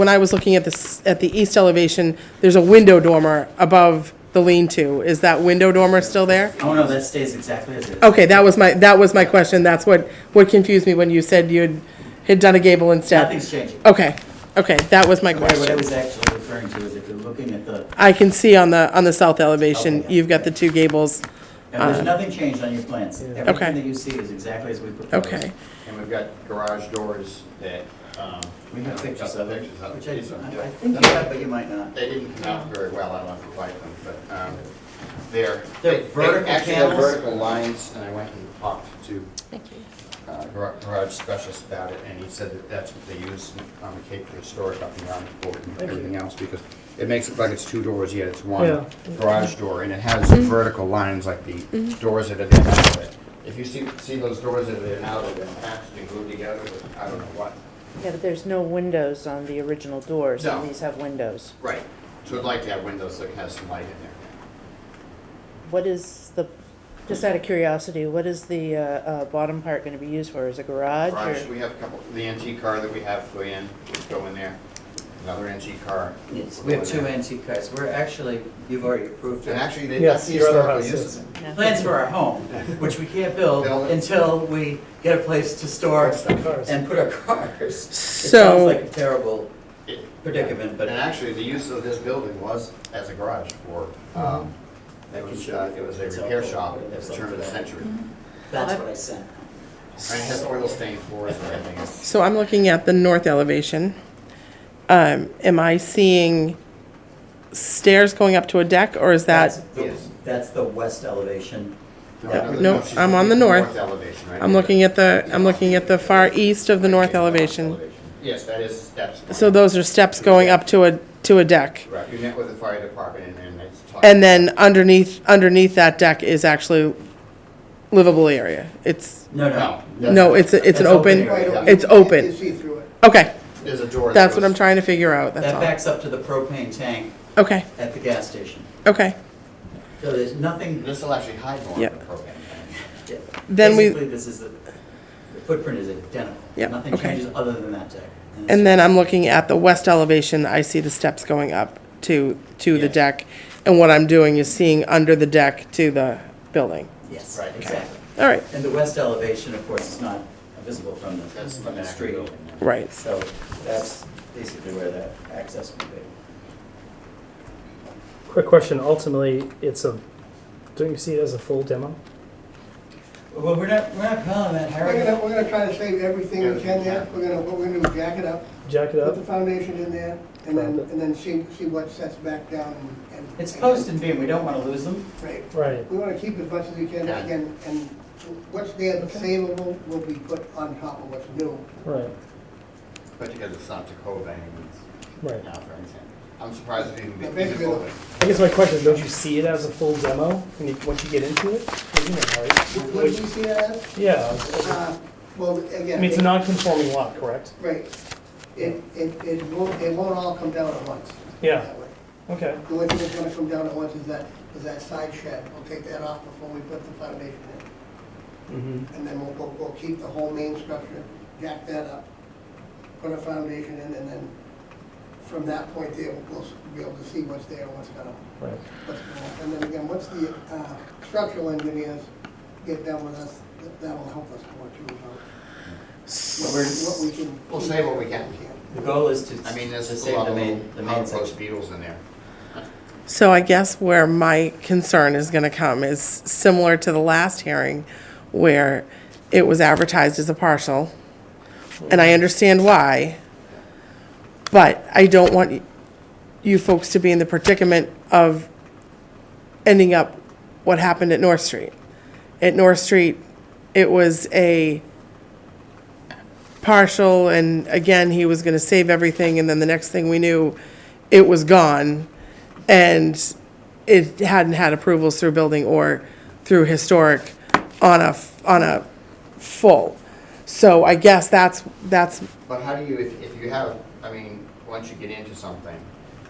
I was looking at the east elevation, there's a window dormer above the lean-to. Is that window dormer still there? Oh, no, that stays exactly as it is. Okay, that was my question. That's what confused me when you said you had done a gable instead. Nothing's changing. Okay, that was my What I question. was actually referring to is if you're looking at the, I can see on the south elevation, Okay. you've got the two gables. and there's nothing changed on your plans. Yeah. Okay. Everything that you see is exactly as we proposed. Okay, And we've got garage doors that, We have pictures of it, Pictures of it. which I think you have, but you might not. They didn't come out very well, I don't know if you like them, but, they're. They're they vertical actually have panels? vertical lines, and I went and talked to Thank you. garage specialist about it, and he said that that's what they use on the Cape for Historic up in Youngsport and Thank you. everything else, because it makes it like it's two doors, yet it's Yeah. one garage door, and it has vertical lines like the doors that are there out of it. If you see those doors that are there now, they've been patched and glued together with, I don't know what. Yeah, but there's no windows on the original doors, and No. these have windows. Right. So I'd like to have windows that has some light in there. What is the, just out of curiosity, what is the bottom part going to be used for? Is a garage? Garage, or- we have a couple, the antique car that we have put in, would go in there. Another antique car. We have 2 antique cars. We're actually, you've already approved And it. actually, Yes, that's the your other historical house use is. of it. Yeah. Plans for our home, which we can't build Build it. until we get a place to store Cars. and put our cars. It So- sounds like a terrible It- predicament, but And actually, the use of this building was as a garage for, it was a repair shop at the turn of the century. that's what I sent. And it has oil stained floors and everything. It's- So I'm looking at the north elevation. Am I seeing stairs going up to a deck, or is that, That's the west elevation. No, she's I'm on the looking at north. elevation, right? I'm looking at the far east of the north elevation. Yes, that is steps. So those are steps going up to a deck. Right, we met with the fire department and it's talking. And then underneath that deck is actually livable area. It's, No. no, it's an That's open, open area. it's open. You see through it. Okay, There's a door. that that's what goes- I'm trying to figure out, that's That all. backs up to the propane tank Okay, at the gas station. okay. So there's nothing, This will actually hide more Yep. of the propane tank. Then we, basically, this is the footprint is identical. Yep, Nothing okay. changes other than that deck. and then I'm looking at the west elevation, I see the steps going up to the Yes. deck. And what I'm doing is seeing under the deck to the building. Yes, Right. exactly. All right, And the west elevation, of course, is not visible from That's the back street. building. right. So that's basically where that access would be. Quick question, ultimately, don't you see it as a full demo? Well, we're not calling that, Harry. We're gonna try to save everything we can there. What we're gonna do is jack it up, Jack it put up? the foundation in there, and then see what sets back down and. It's post and beam, we don't want to lose them. Right. Right. We wanna keep as much as we can, Yeah. again, and what's there that's savable will be put on top of what's new. Right, But because it's not to code anymore. right. Now, for example. I'm surprised it even Yeah, be basically, coded. I guess my question is, don't you see it as a full demo once you get into it? Well, you know, What right? do you see that as? Yeah, Well, I again. mean, it's a non-conforming lot, correct? Right. It won't all come down at once. Yeah. that way. Okay, The only thing that's gonna come down at once is that side shed. We'll take that off before we put the foundation in. mm-hmm, And then we'll keep the whole main structure, jack that up, put a foundation in, and then from that point there, we'll be able to see what's there and what's gonna, right. what's going on. And then again, once the structural engineers get done with us, that will help us more too about what we can. We'll say what we can. The goal is to I mean, there's to a save lot the of main outpost section. beetles in there. So I guess where my concern is gonna come is similar to the last hearing where it was advertised as a parcel. And I understand why, but I don't want you folks to be in the predicament of ending up what happened at North Street. At North Street, it was a partial, and again, he was gonna save everything, and then the next thing we knew, it was gone. And it hadn't had approvals through building or through historic on a full. So I guess that's, But how do you, if you have, I mean, once you get into something,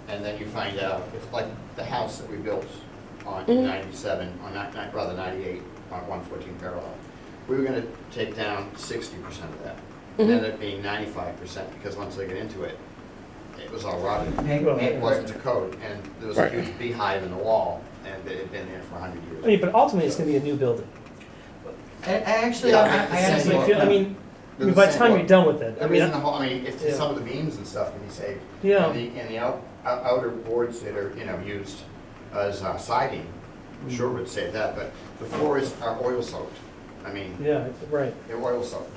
and then you find out, it's like the house that we built on in 97, on rather 98, on 114 parallel. We were gonna take down 60% of that. It ended up being 95%, because once they get into it, it was all rotted. It wasn't to code, and there was a Right. huge beehive in the wall, and it had been there for 100 I years. mean, but ultimately, it's gonna be a new building. Actually, Yeah, I the same honestly look. feel, I mean, by the time you're done with it, I The mean, reason the whole, I mean, if Yeah. some of the beams and stuff can be saved. Yeah. And the outer boards that are, used as siding, sure would save that, but the floors are oil soaked. I mean, yeah, right. they're oil soaked.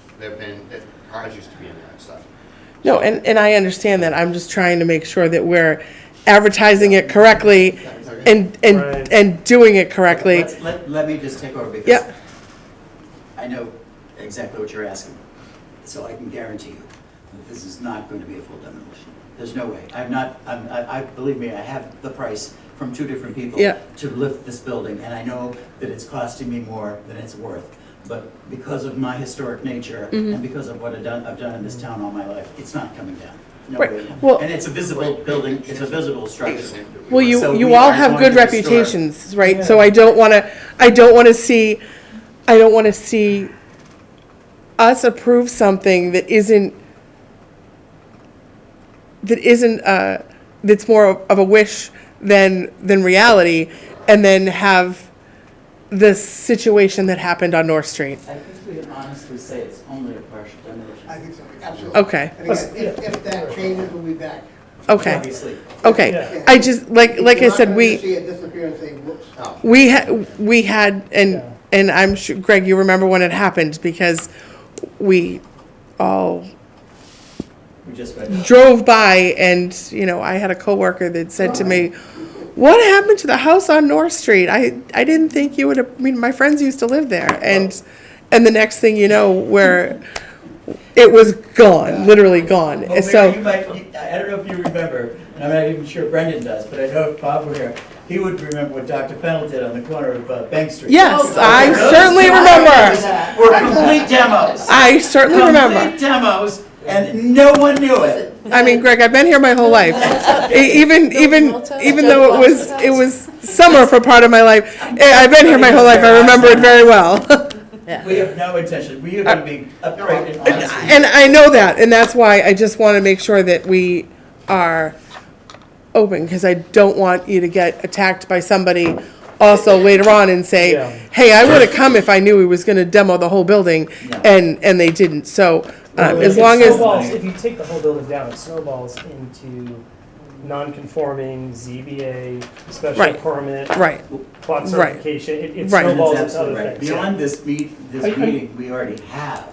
Cars used to be in there and stuff. no, and I understand that. I'm just trying to make sure that we're advertising it correctly and Right. and doing it correctly. let me just take over because Yep. I know exactly what you're asking. So I can guarantee you that this is not going to be a full demolition. There's no way. Believe me, I have the price from 2 different people Yeah. to lift this building, and I know that it's costing me more than it's worth. But because of my historic nature and because of what I've done in this town all my life, it's not coming down. No Right. way. Well- And it's a visible building, it's a visible structure. Well, So you we all are have going good to restore- reputations, right? So I don't want to see us approve something that isn't, that's more of a wish than reality, and then have the situation that happened on North Street. I think we can honestly say it's only a partial demolition. I think so, absolutely. Okay, And again, if that changes, we'll be back. okay, Obviously. okay. Yeah. I just, like I said, You're not gonna we. see it disappear and say, whoops. Oh, We had, and I'm sure, Greg, you remember when it happened, because we all We just went. drove by, and, you know, I had a coworker that said to me, "What happened to the house on North Street? I didn't think you would have," I mean, my friends used to live there, and the next thing you know, where it was gone, literally gone. Well, So, Mary, you might, I don't know if you remember, and I'm not even sure Brendan does, but I know if Bob were here, he would remember what Dr. Fennell did on the corner of Bank Street. yes, Oh, I those certainly two remember. Were complete demos. I certainly remember. Complete demos, and no one knew it. I mean, Greg, I've been here my whole life. Even though it was summer for part of my life, I've been here my whole life. I remember it very well. We have no intention, we are gonna be upright and honest. And I know that, and that's why I just want to make sure that we are open, because I don't want you to get attacked by somebody also later on and say, Yeah. hey, I would have come if I knew he was going to demo the whole building, No. and they didn't. So Well, as it long as, snowballs- if you take the whole building down, it snowballs into non-conforming ZBA, special Right. permit, right, plot Right. certification, it Right. snowballs That's into other absolutely right. things. yeah. Beyond this I- meeting, we already have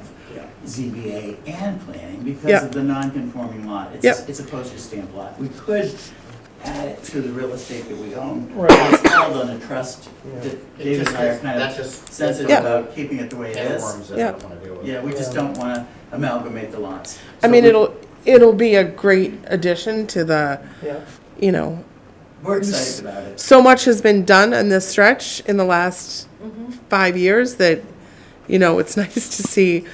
ZBA and planning because Yep. of the non-conforming lot. Yep. It's a postage stamp lot. We could add it to the real estate that we own. Right. It's held on a trust Yeah. that David and I are kind That's of just sensitive Yeah. about keeping it the way it can of is. worms that I Yeah. don't wanna deal with. Yeah, we just Yeah. don't want to amalgamate the lots. I So mean, we- it'll be a great addition to the, Yeah. you know, We're excited about it. so much has been done in this stretch in the last 5 years that, you know, it's nice to see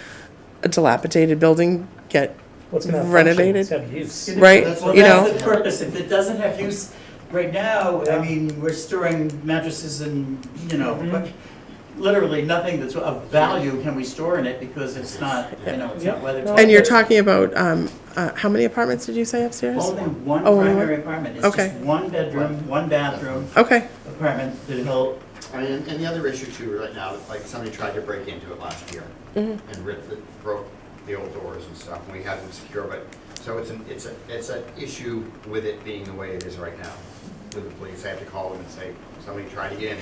a dilapidated building get What's gonna have Renovated. function, it's have use. right, Well, you that's know. the purpose. If it doesn't have use right now, I mean, we're storing mattresses and, you know, Mhm. but literally nothing that's of value can we store in it because it's not, you know, it's not Yep. weather. And you're talking about, how many apartments did you say upstairs? Only one Oh, only one? primary apartment. It's Okay. just one bedroom, one bathroom Okay, apartment that he'll, I mean, and the other issue too, right now, like somebody tried to break into it last year and broke the old doors and stuff, and we had them secure, but, so it's an issue with it being the way it is right now. With the police, I have to call them and say, somebody tried to get in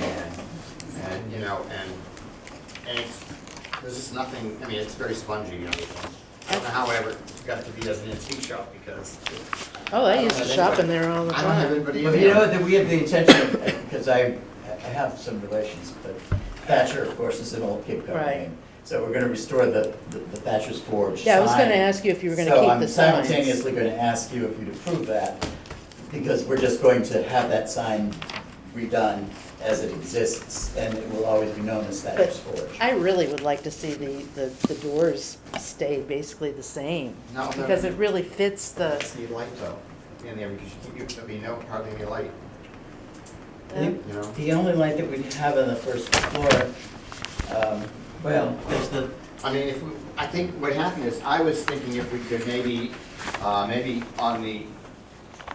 and, you know, and it's, there's just nothing, I mean, it's very spongy, you know. I don't know how I ever got to be as an antique shop because Oh, I used to shop in there all the I don't have time. anybody in well, you know, there. that we have the intention, because I have some relations, but Thatcher, of course, is an old Cape Cod Right. name. So we're gonna restore the Thatcher's Forge Yeah, I was gonna sign. ask you if you were gonna So keep I'm the signs. simultaneously gonna ask you if you'd approve that, because we're just going to have that sign redone as it exists, and it will always be known as Thatcher's Forge. I really would like to see the doors stay basically the same, No, because it really fits the, That's the light though, in there, because there'll be no, hardly any light, you know? The only light that we have on the first floor, well, there's the, I mean, if we, I think what happened is, I was thinking if we could maybe on the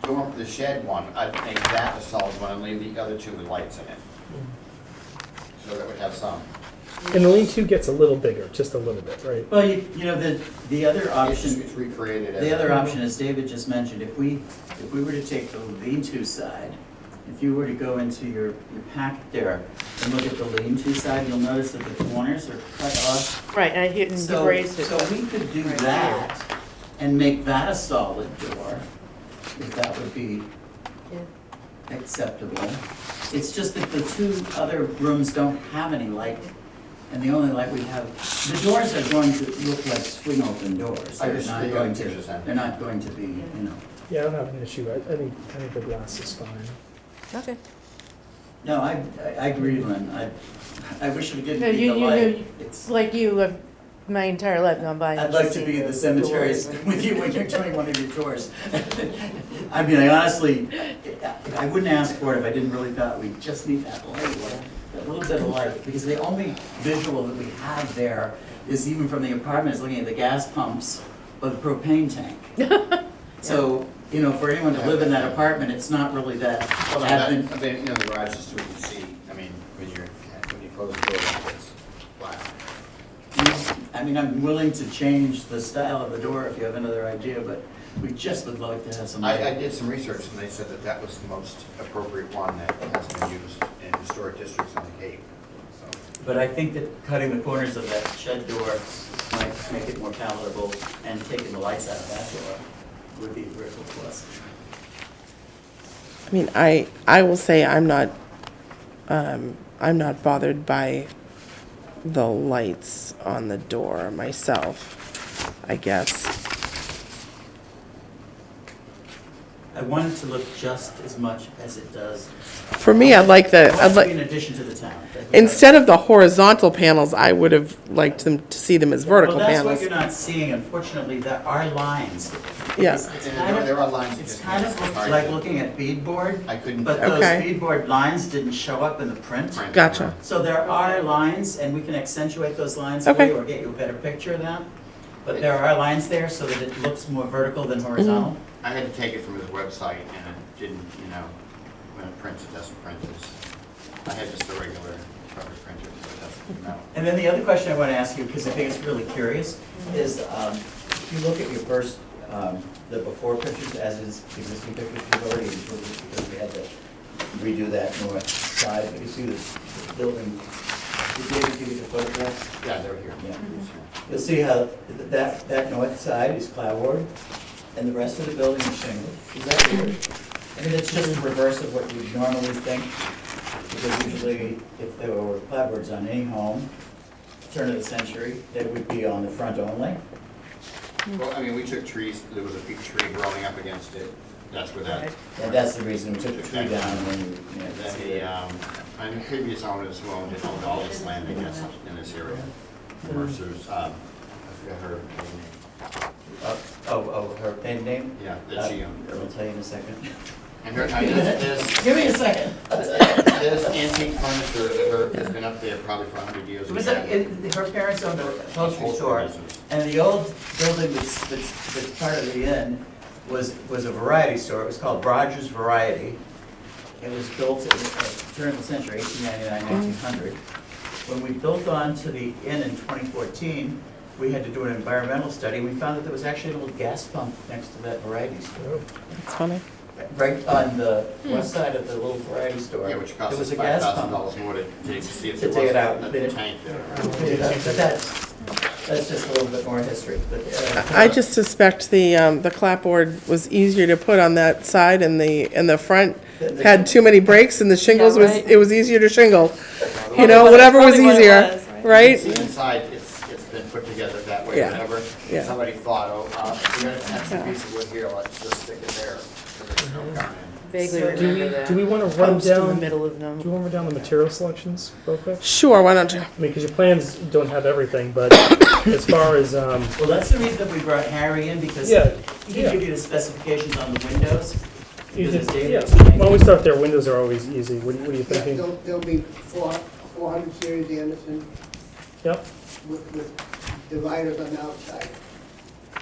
door of the shed one, I'd make that a solid one and leave the other two with lights in it. So that would have some. And the lean-to gets a little bigger, just a little bit, right? well, you know, the other It's just, option, it's recreated as. the other option, as David just mentioned, if we were to take the lean-to side, if you were to go into your packet there and look at the lean-to side, you'll notice that the corners are cut off. right, and you've So, raised it. so we could do right that and make that a solid door, if that would be acceptable. It's just that the two other rooms don't have any light And the only light we have, the doors are going to look like swing open doors. I They're just- not yeah, going pictures to, then. they're not going to be, you know. Yeah, I don't have an issue. I think the glass is fine. Okay. No, I agree, Lynn. I wish we No, didn't need you- the you- light. you- It's, Like you have my entire life gone by. and I'd like just to seen be in the cemeteries doors and- with you when you're doing one of your tours. I mean, I honestly, I wouldn't ask for it if I didn't really thought we just need that light, that little bit of light, because the only visual that we have there is even from the apartment is looking at the gas pumps or the propane tank. So, you know, for anyone to live in that apartment, it's not really that. Well, advent- the garage is so we can see, I mean, when you close the door, it's black. I mean, I'm willing to change the style of the door if you have another idea, but we just would like to have some light. I did some research and they said that that was the most appropriate one that has been used in historic districts on the Cape. So, But I think that cutting the corners of that shed door might make it more palatable, and taking the lights out of that door would be a great plus. I mean, I will say I'm not bothered by the lights on the door myself, I guess. I want it to look just as much as it does. For me, I'd like I want it to be in addition to the town. instead of the horizontal panels, I would have liked them to see them as vertical Well, that's panels. what you're not seeing, unfortunately, there are lines. Yeah. It's And kind of- there are lines that It's just kind can't- of it's hard like to- looking at beadboard, I couldn't. but those Okay. beadboard lines didn't show up in the print. print. Gotcha. So there are lines, and we can accentuate those lines for Okay. you or get you a better picture of that. But there are lines there so that it looks more vertical than horizontal. I had to take it from his website and it didn't, when it prints, it doesn't print as, I had just a regular cover printer, so it doesn't come out. And then the other question I want to ask you, because I think it's really curious, is if you look at your first, the before pictures as is existing pictures, you've already improved because we had to redo that north side, but you see this building, did David give you the photographs? Yeah, they're here. Yeah. You'll see how that north side is clapboard, and the rest of the building is shingled. Is that weird? I mean, it's just the reverse of what you'd normally think, because usually if there were clapboards on any home, turn of the century, they would be on the front only. Well, I mean, we took trees, there was a big tree growing up against it, that's where that. And that's the reason we took the tree down and then you And see then it. and the previous owners who owned it owned all this land, I guess, in this area. Mercer's, I forgot her name. Her pen name? Yeah, that she owned. I'll tell you in a second. And her, there's Give me a second. there's antique furniture that has been up there probably for 100 years. It was her parents owned a upholstery store, and the old building that's part of the inn was a variety store. It was called Rogers Variety. It was built at the turn of the century, 1899, 1900. When we built onto the inn in 2014, we had to do an environmental study. We found that there was actually a little gas pump next to that variety store. It's funny. Right on the west side of the little variety store. Yeah, which cost There was us a gas pump. $5,000 more to see if To there take it was out. a tank there. But that's just a little bit more history, but. I just suspect the clapboard was easier to put on that side, and the front had too many breaks, and the shingles Yeah, right. it was easier to shingle. Probably what- Whatever was probably what it easier, was, You right? can see inside, it's been put together that way, Yeah, whatever. yeah. Somebody thought, we got an extra piece of wood here, let's just stick it there. So there's no comment. Vaguely Do remember we, that. do we want to run Post in the down, do middle of we them. want to run down the material selections real quick? Sure, why don't you? I mean, because your plans don't have everything, but as far as, Well, that's the reason that we brought Harry in, because yeah, he can give you the specifications on the windows. you Because just, as David yeah. explained- Why don't we start there? Windows are always easy. What are you Yeah, thinking? there'll be 400 series Anderson Yep, with dividers on the outside,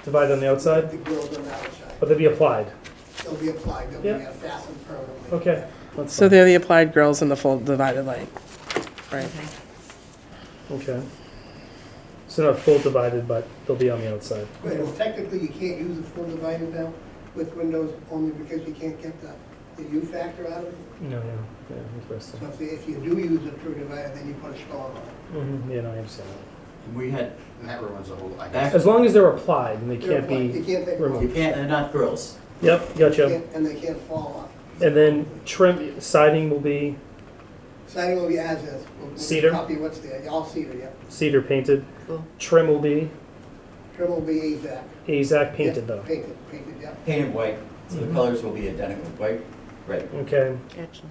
divide on the outside, the grills on the outside. but they'll be applied. They'll be applied, they'll be Yeah. fastened permanently. Okay. That's So fine. they're the applied grills and the full divided light, right? Okay. So not full divided, but they'll be on the outside. Right, well, technically, you can't use the full divider now with windows only because you can't get the U factor out of it. No, yeah, interesting. So if you do use a true divider, then you put a storm on it. Mm-hmm. Yeah, no, I understand that. We had, And that ruins the whole, I Back- guess. As long as they're applied and they They're can't applied. be You can't take them removed. you off. can't, they're not grills. Yep, gotcha. And they can't fall off. And then trim, siding will be Siding will be as is. We'll Cedar? Copy what's there, all cedar, yeah. Cedar painted. Cool. Trim will be Trim will be AZAC. AZAC painted Yeah, though. Painted, yeah. Painted white, so the Mhm. colors will be identical, white, red. Okay. Excellent.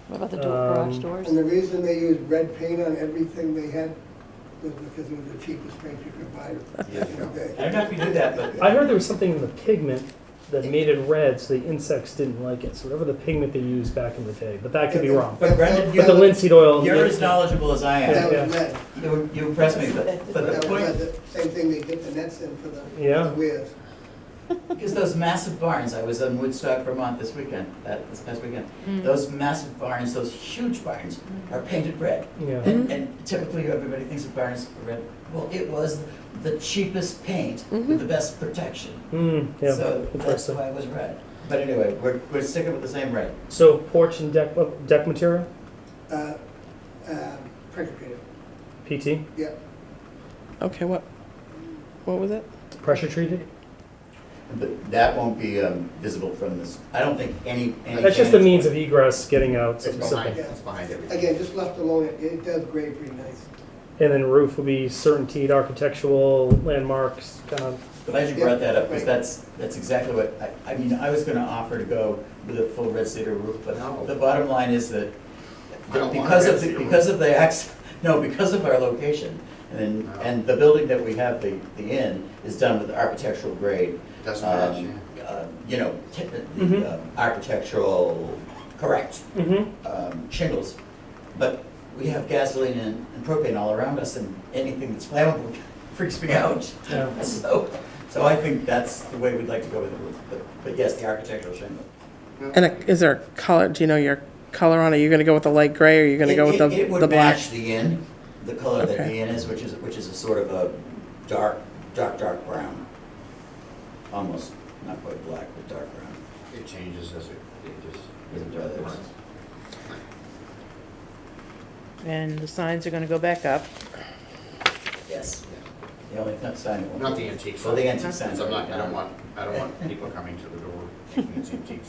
What about the garage Um, doors? And the reason they used red paint on everything they had was because it was the cheapest paint you could buy. Yeah. You know, I don't know if you knew that, but I heard there was something in the pigment that made it red, so the insects didn't like it. So whatever the pigment they used back in the day, but that could be wrong. But Brendan, But the linseed oil. you're as knowledgeable as I That am. was red. You impress me, but That the was point, red. The same thing they dip the nets in for the Yeah. weirs. because those massive barns, I was in Woodstock, Vermont this past weekend. Those massive barns, those huge barns are painted red. Yeah. And typically everybody thinks of barns red. Well, it was the cheapest paint with the best protection. Yeah. So that's Interesting. why it was red. But anyway, we're sticking with the same red. So porch and deck material, Pressure treated, PT, yeah. Okay, what was it? pressure treated. But that won't be visible from this. I don't think any. That's just a means of egress getting out. It's Something behind, simple. it's behind everything. Again, just left alone, it does grade pretty nice. And then roof will be certainty, architectural landmarks, kind of. Glad you brought that up, because Right. that's exactly what, I mean, I was gonna offer to go with a full red cedar roof, but No. the bottom line is that I don't want a because red of, cedar roof. because of our location, and the building that we have, the inn, is done with architectural grade. Doesn't match, um, yeah. You know, Mhm. the architectural, correct, Mm-hmm. shingles. But we have gasoline and propane all around us, and anything that's flammable freaks me out. Yeah. So I think that's the way we'd like to go with the roof, but yes, the architectural shingle. And is there a color, do you know your color on it? Are you gonna go with the light gray, or are you gonna go with It the would black? match the inn, the color that the Okay. inn is, which is a sort of a dark brown. Almost, not quite black, but dark brown. It changes as it just. It does. runs. And the signs are gonna go back up. Yes. The only sign it won't. Not the antique Well, the sign. antique signs. I don't want people coming to the door thinking it's antique.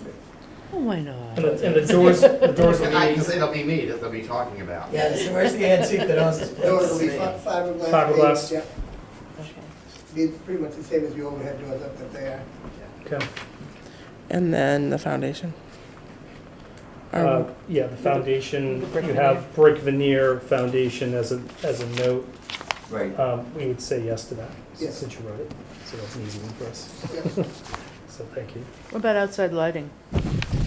Oh, why not? And the doors will Because be it'll be me that they'll be talking about. Yeah, so where's the antique that owns this place? Doors will be fiberglass. Fiberglass. Yeah, Okay. be pretty much the same as the overhead doors up that they are. okay. And then the foundation? Are- Yeah, the foundation. The brick You veneer. have brick veneer foundation as a note. Right. We would say yes to that Yes. since you wrote it. So that's an easy one for us. Yeah. So thank you. What about outside lighting?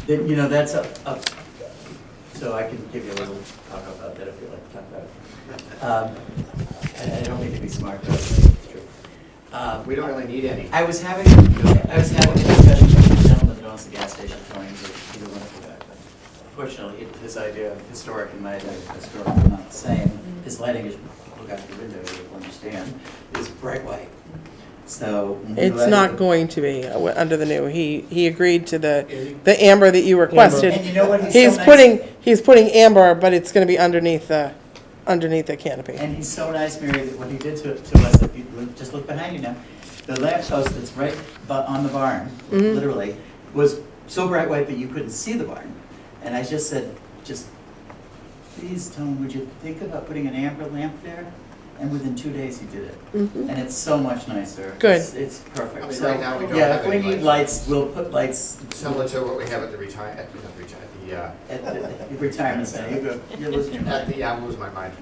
Then, you know, that's up, so I can give you a little talk about that if you'd like to talk about it. I don't mean to be smart, but it's true. We don't really need any. I was having a discussion with a gentleman who owns the gas station, Tony, he's a wonderful guy, but unfortunately, his idea of historic and my idea of historic are not the same. His lighting is, look out the window, you'll understand, is bright white. So. when we It's light not it- going to be under the new. He agreed to the amber that you requested. And you know what, he's so nice. He's putting amber, but it's gonna be underneath the canopy. And he's so nice, Mary, that what he did to us, if you just look behind you now, the lamppost that's right on the barn, Mhm. literally, was so bright white that you couldn't see the barn. And I just said, please, Tom, would you think about putting an amber lamp there? And within 2 days, he did it. Mhm. And it's so much nicer. Good. It's perfect. I mean, So, right now, we don't yeah, have if we any need lights. lights, we'll put lights Similar to what we have at the at the retirement center. You're losing your mind. I'm losing my mind.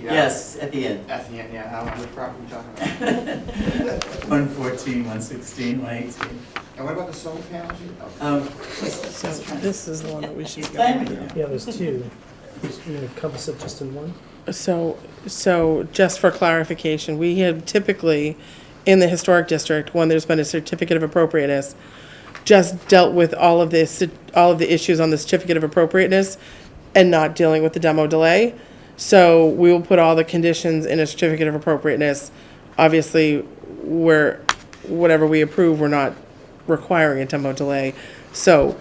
Yes, at the end. At the end, yeah, I don't know which property we're talking about. 114, 116, 118. And what about the solar panels? So this is the one that we should He's go planning with. to. Yeah, there's two. You can encompass it just in one. So just for clarification, we have typically, in the historic district, when there's been a certificate of appropriateness, just dealt with all of the issues on the certificate of appropriateness and not dealing with the demo delay. So we will put all the conditions in a certificate of appropriateness. Obviously, whatever we approve, we're not requiring a demo delay. So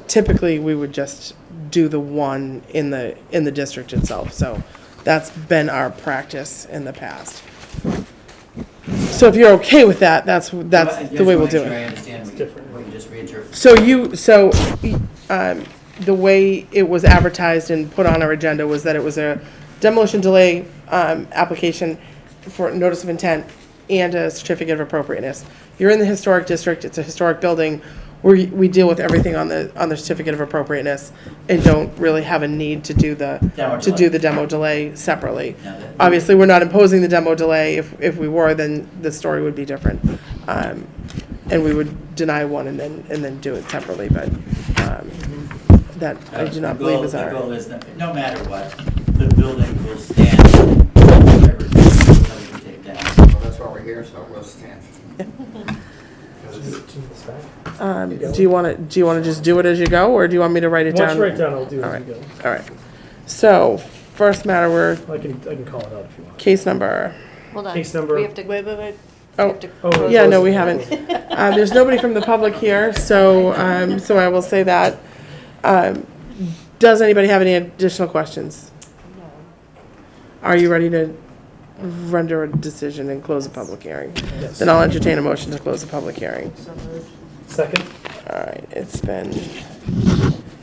typically, we would just do the one in the district itself. So that's been our practice in the past. So if you're okay with that, that's the way we'll do Just it. want to make sure I understand what you just reinterpreted. the way it was advertised and put on our agenda was that it was a demolition delay application for notice of intent and a certificate of appropriateness. You're in the historic district, it's a historic building, we deal with everything on the certificate of appropriateness and don't really have a need to do the demo delay separately. Now that- Obviously, we're not imposing the demo delay. If we were, then the story would be different. And we would deny one and then do it separately, but that I do not believe is The our. goal is that no matter what, the building will stand, whatever it can take down. Well, that's why we're here, so we'll stand. Do you want to just do it as you go, or do you want me to write it Once down? you write down, I'll do All it right. as you go. All right. So first matter, we're I can call it out if you want. case number. Hold on. Case number- We have to. Wait. Oh, Oh, yeah, no, we close it. haven't. There's nobody from the public here, so I will say that. Does anybody have any additional questions? Are you ready to render a decision and close the public hearing? Yes. Then I'll entertain a motion to close the public hearing. Second? All right, it's been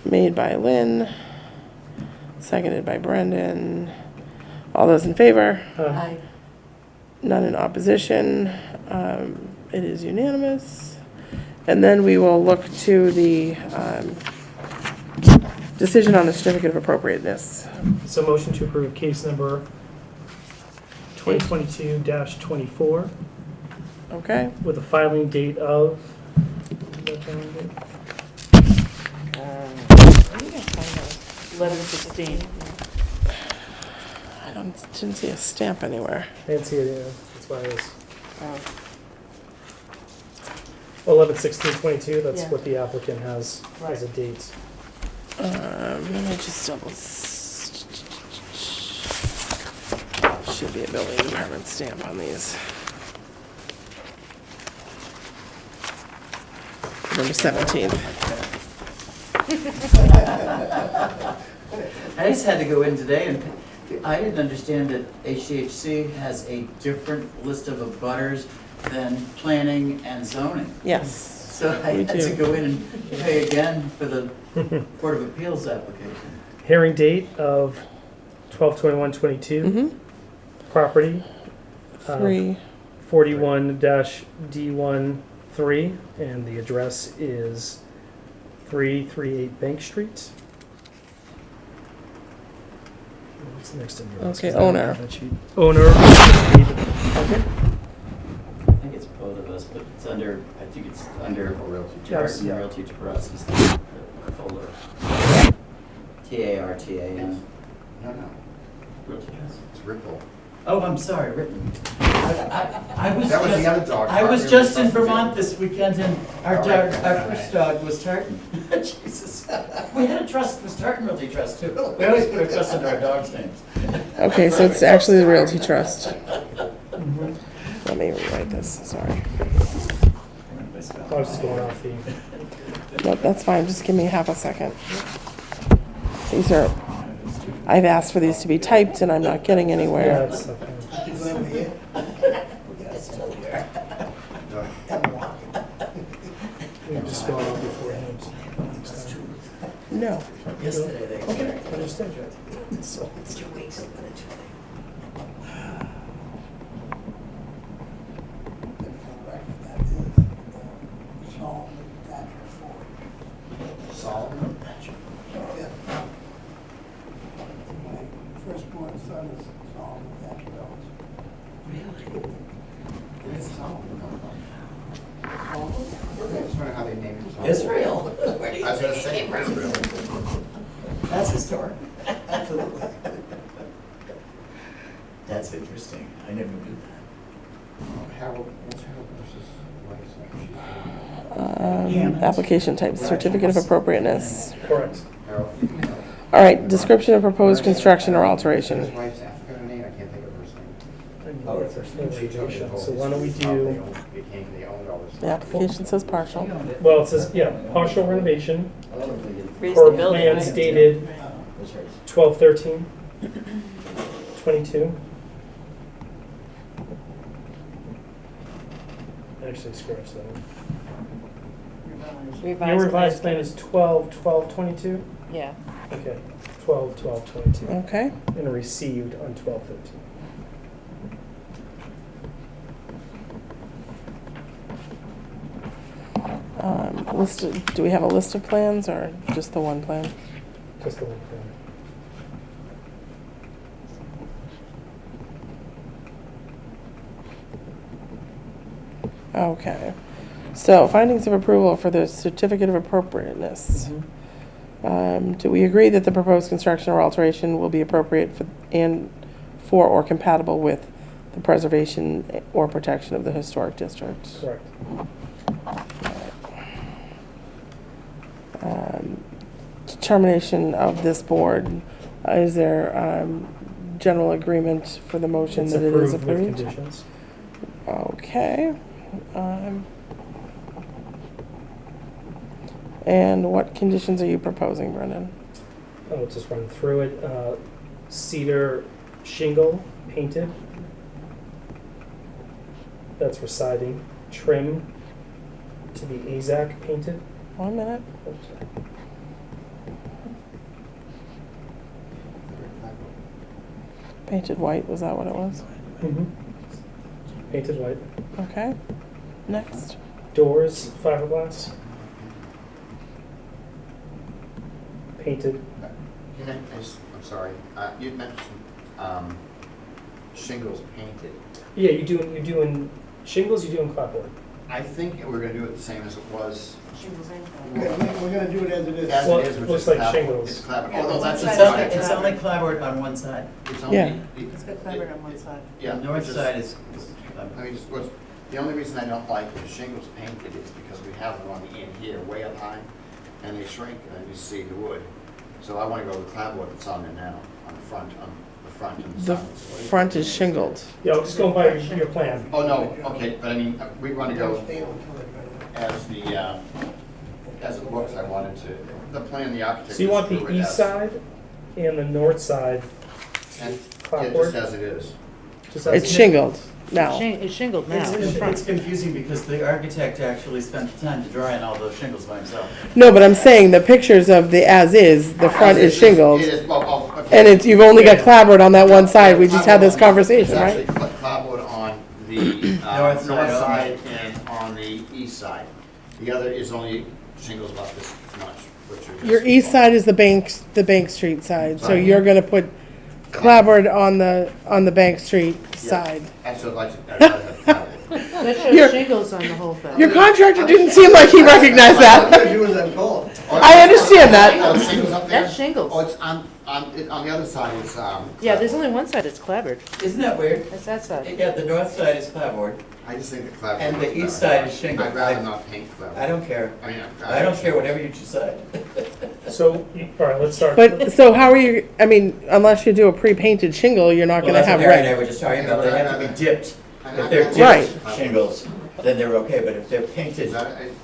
made by Lynn, seconded by Brendan. All those in favor? Aye. None in opposition. It is unanimous. And then we will look to the decision on the certificate of appropriateness. So motion to approve case number 2022-24 Okay? with a filing date of, is that filing date? 11/16. I didn't see a stamp anywhere. I didn't see it, yeah, that's why I was. 11/16/22, that's Yeah. what the applicant has as a date. Let me just double. Should be a building department stamp on these. November 17th. I just had to go in today and I didn't understand that HDHC has a different list of abutters than planning and zoning. Yes. So I We had to do. go in and pay again for the Board of Appeals application. Hearing date of 12/21/22. Mm-hmm. Property. 3. 41-D13, and the address is 338 Bank Street. What's next in your list? Okay, 'Cause I don't owner. have that sheet. Owner. Okay. I think it's both of us, but it's under, I think it's under Realty Yes. Tartan Realty Trust is the folder. TARTAN. No, no, Realty Trust. it's Ripple. Oh, I'm sorry, written. I was That was the just, other dog. I was just in Vermont this weekend and our dog, our first dog was Tartan. Jesus. We had a trust, it was Tartan Realty Trust too. We always put our trust under our dogs' names. Okay, so it's actually the Realty Trust. Let me rewrite this, sorry. I was just going off the. Nope, that's fine, just give me half a second. These are, I've asked for these to be typed and I'm not getting Yeah, anywhere. it's okay. We just fill it out beforehand. No. Yesterday they. Okay, understood. So, Solomon? My firstborn son is Solomon Thatcher Ellis. It's Solomon. It's funny how they named it Solomon. Israel. Where do you I was gonna think say, it came from? Israel. That's historic. Absolutely. That's interesting. I never knew that. Harold, what's Harold versus wife's Application type, certificate of appropriateness. correct. Harold. All right, description of proposed construction or His alteration. wife's African name, I can't think of her name. Oh, it's so why don't we do, They owned all this. The application says partial. well, it says, yeah, partial renovation Raise for the building, plans right? dated 12/13/22. Actually, scratch that one. Your revised plan is 12/12/22. Yeah. Okay, 12/12/22, Okay. and received on 12/13. Listed, do we have a list of plans or just the one plan? Just the one thing. Okay. So findings of approval for the certificate of appropriateness. Do we agree that the proposed construction or alteration will be appropriate for or compatible with the preservation or protection of the historic district? Correct. Determination of this board, is there general agreement for the motion It's that it is approved with approved? conditions. Okay. And what conditions are you proposing, Brendan? I'll just run through it. Cedar shingle painted. That's for siding. Trim to be AZAC painted. 1 minute. Painted white, was that what it was? Painted white. Okay. Next. Doors, fiberglass. Painted. I'm sorry, you mentioned shingles painted. Yeah, you're doing shingles, you're doing clapboard. I think we're gonna do it the same as it was. We're gonna do it as it is. As Well, it is, it which looks is like clapboard. shingles. It's clapboard, Yeah, although that's one just. side It's only clapboard on one side. It's Yeah. only. It's got clapboard on one side. Yeah. The north it's just- side is I mean, the only reason I don't like the shingles painted is because we have them on the end here, way up high, and they shrink, and you see the wood. So I wanna go with clapboard that's on there now, on the front and the The side. front is shingled. Yeah, I'll just go by your plan. Oh, no, okay, but I mean, we wanna go Stay on color, as it looks, I wanted to, the plan, the architect. So you want drew the it east as- side and the north side And, yeah, clapboard? just as it is. Just as- It's shingled now. It's shingled now in It's front. confusing because the architect actually spent the time to draw in all those shingles by himself. No, but I'm saying the pictures of the as-is, the front is shingled. It is, well, oh, okay. And you've only got clapboard on that one side. We just had this conversation, It's right? actually clapboard on the North north side side and on the east side. The other is only shingles about this much, which are just. Your east side is the Bank Street side, so Right. you're gonna put clapboard on the Bank Street side. Actually, I'd rather have clapboard. That Your- shows shingles on the whole thing. Your contractor didn't seem like he recognized All I'm that. gonna do is I'm told. I understand that. Oh, shingles up there? That's shingles. Oh, it's on the other side is, Yeah, there's only one side that's clapboard. Isn't that weird? That's that side. Yeah, the north side is clapboard, I just think the clapboard. and looks the east better. side is shingle. I'd rather not paint clapboard. I don't care. I mean, I don't care, whatever you decide. So, all right, let's start. But, so how are you, I mean, unless you do a pre-painted shingle, you're not Well, gonna that's what have Mary and I red. were just talking about, they have to be dipped. If they're Right. dipped shingles, then they're okay, but if they're painted,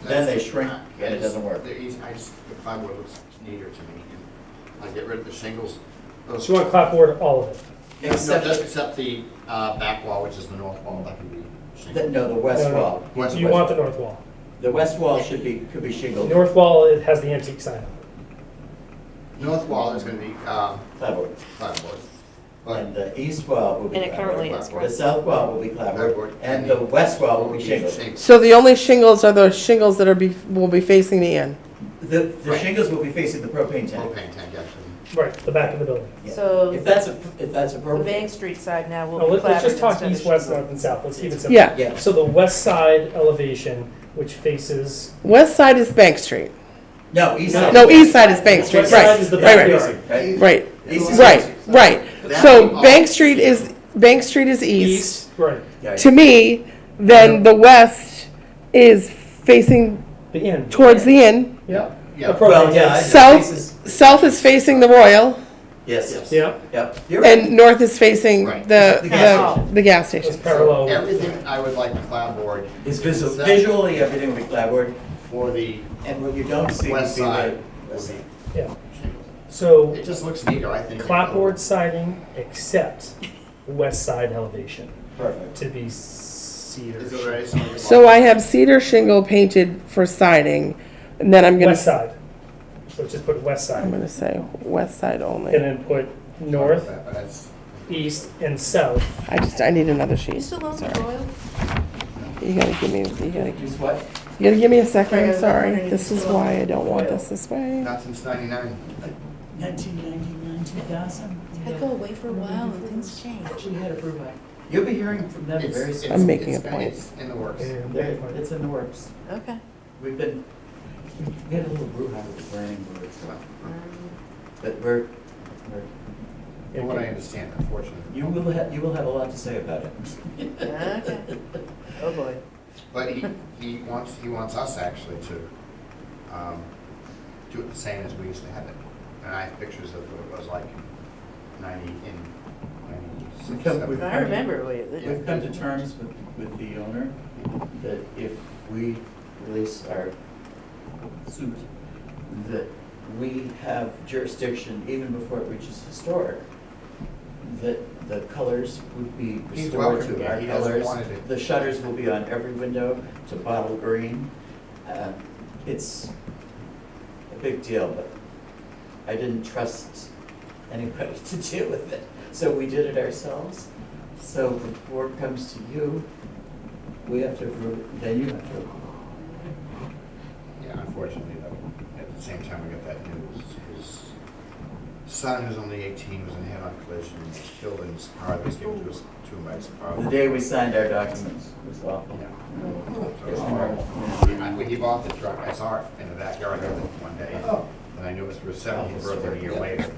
then they shrink and it doesn't work. The clapboard looks neater to me. I get rid of the shingles. Those- So you want clapboard, all of it? No, Except, just except the back wall, which is the north wall, that can be shingled. no, the west No, no. wall. West- You want the north wall. The west wall could be The shingled, north wall, it has the antique sign on it. North wall is gonna be clapboard. clapboard. But And the east wall will be And it currently clapboard. is, The south wall will be Clapboard. clapboard, and the west wall will be shingled. So the only shingles are those shingles that will be facing the inn. The Right. shingles will be facing the propane tank. Propane tank, actually. Right, the back of the building. Yeah. So If that's the appropriate. Bank Street side now will No, be let's clapboard just talk instead of east, west, shingle. north, and south. Let's keep it simple. Yeah. Yeah, So the west side elevation, which faces, West side is Bank Street. no, east side. No, east side is Bank Street, west side right, is the right, right, backyard. Right? right, East is right, east. right. So Bank Street is east. East, right, Yeah, To me, then the west is facing the inn. towards the inn. Yeah. Yeah. The propane Well, yeah. tank. it South, faces- south is facing the Royal, Yes, Yeah, yep. You're right. and north is facing Right. The gas the gas it's station. parallel. Everything I would like clapboard It's visually, everything will be clapboard, for the and what you don't see would west be side. the west side. Yeah. shingles. So It just looks neater, I think. clapboard siding except west side elevation Perfect. to be cedar. Is it already? So I have cedar shingle painted for siding, and then I'm gonna. West side. So just put west I'm side, gonna say west side and only. then put north, But that's, east, and south. I need another You sheet. still own the Sorry. Royal? You gotta give me, you Use what? gotta give me a Right, I second, was sorry. wondering if This you is still why own I don't want Royal. this this way. not since 99. 1999, 2000. I go away for a while and things change. We had a brew back. You'll be hearing from them It's- very it's- soon. I'm making a it's- point. It's in the works. And It's in the works. Okay. We've been, we had a little brew house with planning board, so, but we're, From what I understand, unfortunately. you will have a lot to say about it. Okay. Oh, boy. But he wants us actually to do it the same as we used to have it. And I have pictures of what it was like in 96, 97. I remember. We've come to terms with the owner that if we release our suit, that we have jurisdiction even before it reaches historic, that the colors would be He's restored welcome to to our it. He doesn't colors. want it. The shutters will be on every window to bottle green. It's a big deal, but I didn't trust anybody to deal with it, so we did it ourselves. So before it comes to you, we have to approve it, then you have to approve Yeah, unfortunately, though, at the same time we got that news, his son, who's only 18, was in a head-on collision, killed in his car that was given to his two legs. it. The day we signed our documents was awful. Yeah. So it was horrible. He bought the truck, I saw it in the backyard of it one day, and I knew it was for his 17th birthday a year later.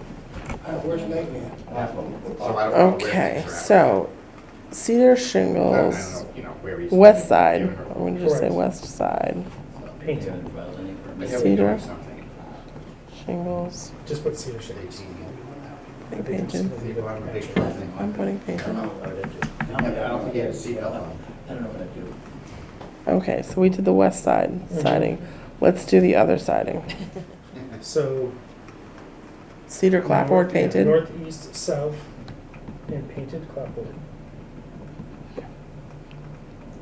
Worst nightmare. Awful. So I don't know where Okay, things are at. so Cedar I shingles, don't know, where he's. west side. given her- I'm gonna just say Correct. west side. We painted. haven't filed any But permits. he'll be doing Cedar. something. Shingles, Just put cedar shingles. 18. they painted. People have a big thing. I'm putting I don't painted. know what I'd do. I don't think he had a seatbelt on. I don't know what I'd do. Okay, so we did the west side siding. Let's do the other siding. So. Cedar clapboard painted. North, east, south, and painted clapboard.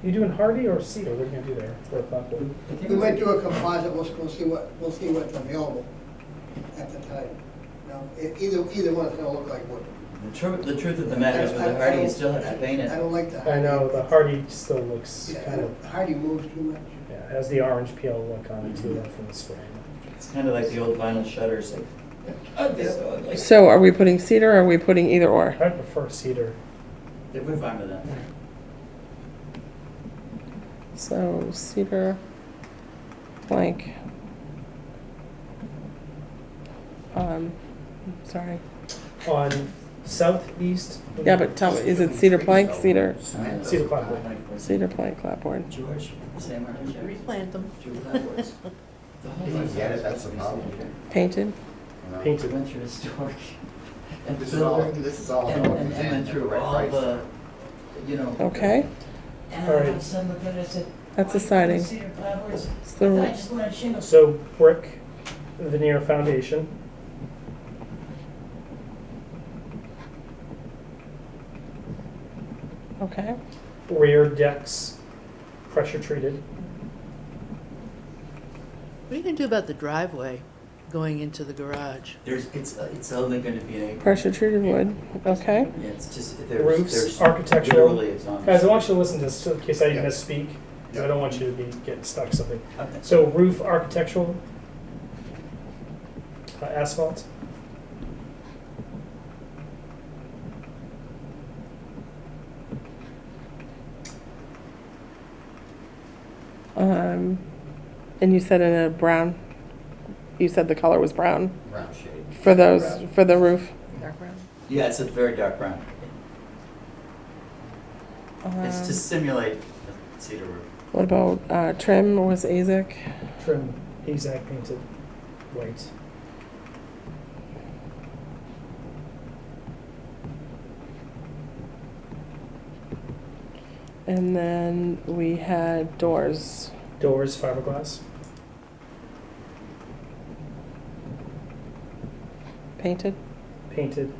You doing hardy or cedar? What are you gonna do there for a clapboard? We might do a composite, we'll see what's available at the time. Now, either one is gonna look like wood. The truth of the matter is with the hardy, you still have to paint I it. don't like that. I know, the hardy still looks Yeah, kind of, Hardy moves too much. yeah, has the orange peel look on it too, from the spray. It's kind of like the old vinyl shutters. Like, God, they're so ugly. So are we putting cedar or are we putting either or? I prefer cedar. We're fine with that. So cedar, plank. Sorry. On southeast. Yeah, but tell me, is it cedar plank, cedar, Cedar clapboard. cedar plank clapboard? George, same architect. Replant them. Two clapboards. The whole If you thing. get it, that's the problem. Painted? You know? Painted. Went through historic. And This is all, builder, this is all. and went through all the, you know. Okay, And All I right. had son look at it and said. that's the "Why siding. you put cedar clapboards?" It's I the, just wanted shingles. So brick, veneer foundation. okay, Rear decks, pressure treated. What are you gonna do about the driveway going into the garage? It's only gonna be an acre. pressure treated wood, okay. Yeah, it's just, Roofs, there's, architectural. literally it's on. Guys, I want you to listen to this in case I Yeah. misspeak, because I don't want you to be getting stuck something. Okay. So roof architectural, asphalt. And you said in a brown, you said the color was brown Brown shade. for those, for the roof? Dark brown? Yeah, it's a very dark brown. It's Um, to simulate a cedar roof. What about trim, or was AZAC? Trim, AZAC painted white. And then we had doors. Doors, fiberglass. Painted? Painted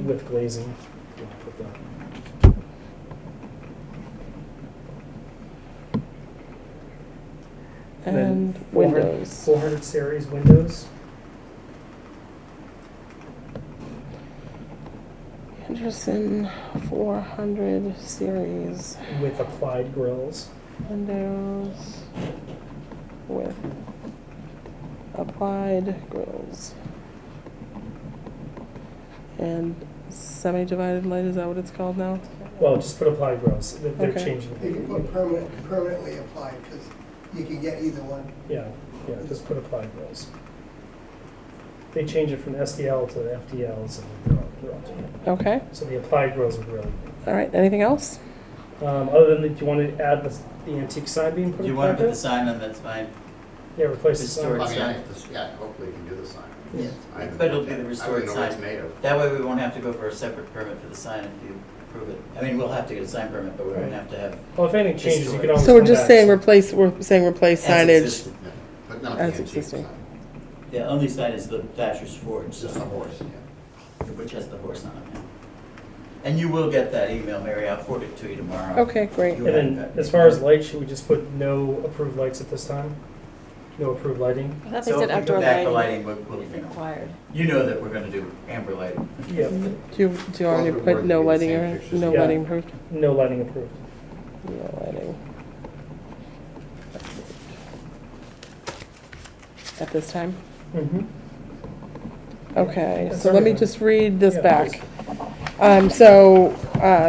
with glazing. You wanna put that. And windows. 400 series windows. Anderson 400 series With applied grills. windows with applied grills. And semi-divided light, is that what it's called now? Well, just put applied grills. They're Okay. changing. You can put permanently applied, because you can get either one. Yeah, just put applied grills. They change it from SDL to the FDLs, and they're all different. Okay, So the applied grills are really all right, anything else? Other than, do you want to add the antique sign being put Do you up want to back put there? the sign on, that's fine. Yeah, replace the Historic sign. I mean, sign. yeah, hopefully you can do the sign. Yeah. I haven't But it'll looked be at the it. I restored don't know what it's sign. made of. That way we won't have to go for a separate permit for the sign if you approve it. I mean, we'll have to get a sign permit, but we won't have to have. Well, if anything changes, you can Historic. always So we're come just back. saying replace, we're saying replace As signage. existing. Yeah, but not the As antique existing. sign. The only sign is the Thatcher's Forge, Just a horse, yeah. which has the horse on it. And you will get that email, Mary. I'll forward it to you tomorrow. Okay, great. You And have then, that. as far as lights, should we just put no approved lights at this time? No approved lighting? I thought they So said if we outdoor come back to lighting lighting, we'll, is you know, required. you know that we're gonna do amber lighting. Yeah, Do you already Both put were no the lighting same or, pictures. no Yeah. lighting approved? no lighting approved. No lighting. At this time? Mm-hmm. Okay, That's so let me everything. just read this Yeah, back.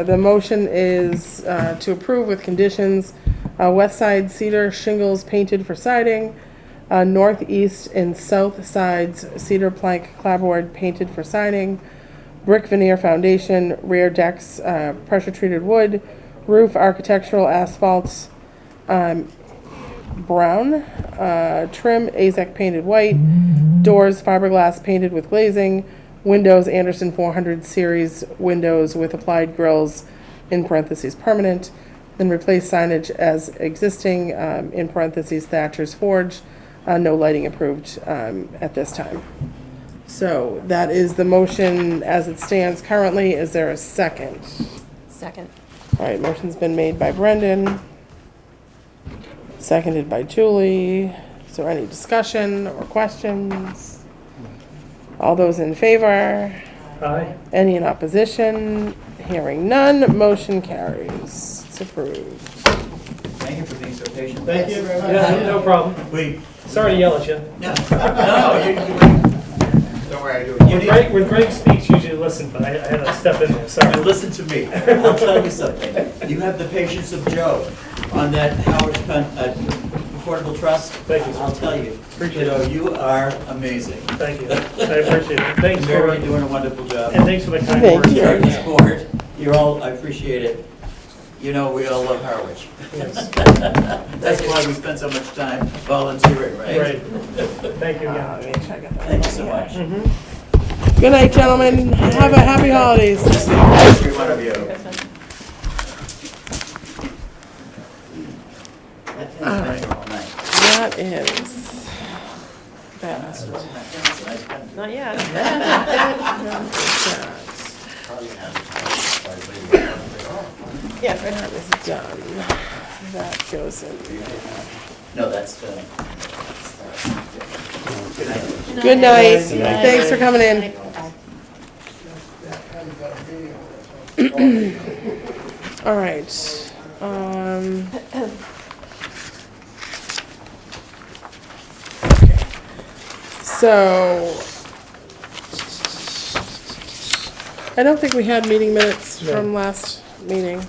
The motion is to approve with conditions, west side cedar shingles painted for siding, northeast and south sides cedar plank clapboard painted for siding, brick veneer foundation, rear decks, pressure-treated wood, roof architectural asphalt, brown, trim AZAC painted white, doors fiberglass painted with glazing, windows Anderson 400 series windows with applied grills, in parentheses permanent, then replace signage as existing, in parentheses Thatcher's Forge, no lighting approved at this time. So that is the motion as it stands currently. Is there a second? Second. All right, motion's been made by Brendan, seconded by Julie. Is there any discussion or questions? All those in favor? Aye. Any in opposition? Hearing none, motion carries. It's approved. Thank you for being so patient. Thank you very much. Yeah, no problem. We, Sorry to yell at you. no, Don't worry, I do it. When Greg speaks, usually listen, but I had to step in there, you sorry. listen to me. I'll tell you something. You have the patience of Joe on that Howard Affordable Trust. Thank you, I'll sir. tell you. Appreciate You know, it. you are amazing. Thank you. I appreciate it. Thanks for, Mary doing a wonderful job. and thanks for the kind Thank words. you. Charlie's board, you're all, I appreciate it. You know, we all love Harwich. Yes. That's why we spend so much time volunteering, right? Right. Thank you Let again. me check it. Thank you so much. Mhm. Good night, gentlemen. Have a happy holidays. Every one of you. That thing's been here all night. That is that. That's a nice pen. Not yet. Probably advertised. Yeah, right. That is done. That goes in. No, that's, good night. Good night. Good night. Thanks for coming in. That kind of got a video on it, so. All right. Okay. So, I don't think we had meeting minutes from last meeting.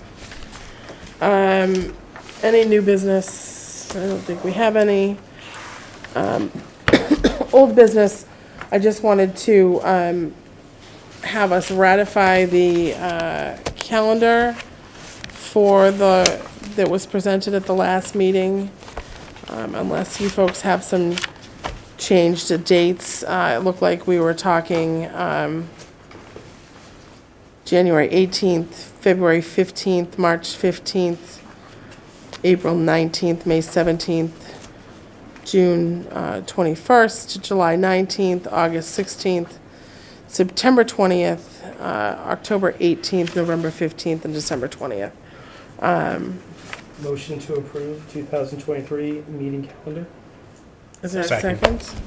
Any new business? I don't think we have any. Old business, I just wanted to, have us ratify the, calendar for that was presented at the last meeting. Unless you folks have some changed dates. It looked like we were talking, January 18th, February 15th, March 15th, April 19th, May 17th, June 21st, July 19th, August 16th, September 20th, October 18th, November 15th, and December 20th. Motion to approve 2023 meeting calendar. Is there a Second. second?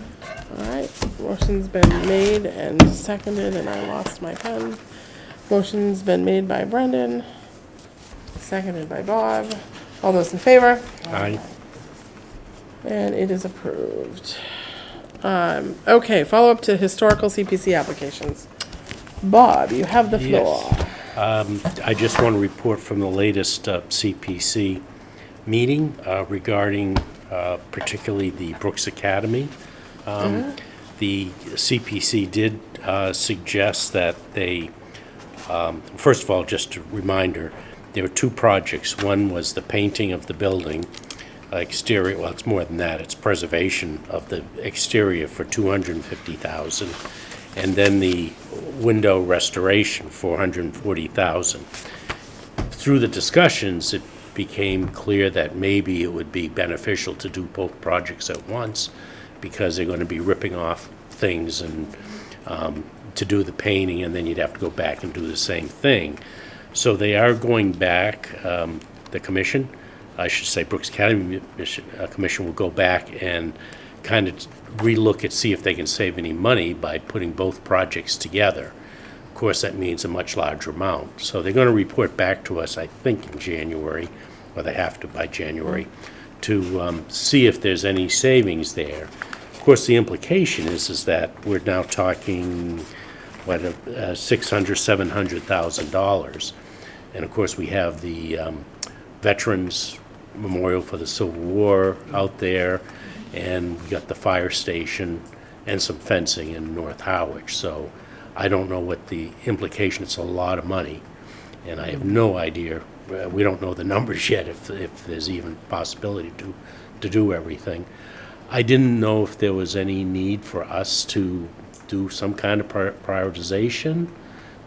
All right, motion's been made and seconded, and I lost my pen. Motion's been made by Brendan, seconded by Bob. All those in favor? Aye. And it is approved. Okay, follow up to historical CPC applications. Bob, you have the floor. Yes. I just want to report from the latest CPC meeting regarding particularly the Brooks Academy. The CPC did suggest that they, first of all, just a reminder, there were two projects. One was the painting of the building, exterior, well, it's more than that, it's preservation of the exterior for $250,000, and then the window restoration, $440,000. Through the discussions, it became clear that maybe it would be beneficial to do both projects at once, because they're going to be ripping off things and to do the painting, and then you'd have to go back and do the same thing. So they are going back, the commission, I should say Brooks Academy Commission will go back and kind of relook at, see if they can save any money by putting both projects together. Of course, that means a much larger amount. So they're going to report back to us, I think, in January, or they have to by January, to see if there's any savings there. Of course, the implication is that we're now talking, what, $600,000, $700,000. And of course, we have the Veterans Memorial for the Civil War out there, and we got the fire station and some fencing in North Harwich. So I don't know what the implication, it's a lot of money, and I have no idea, we don't know the numbers yet, if there's even possibility to do everything. I didn't know if there was any need for us to do some kind of prioritization.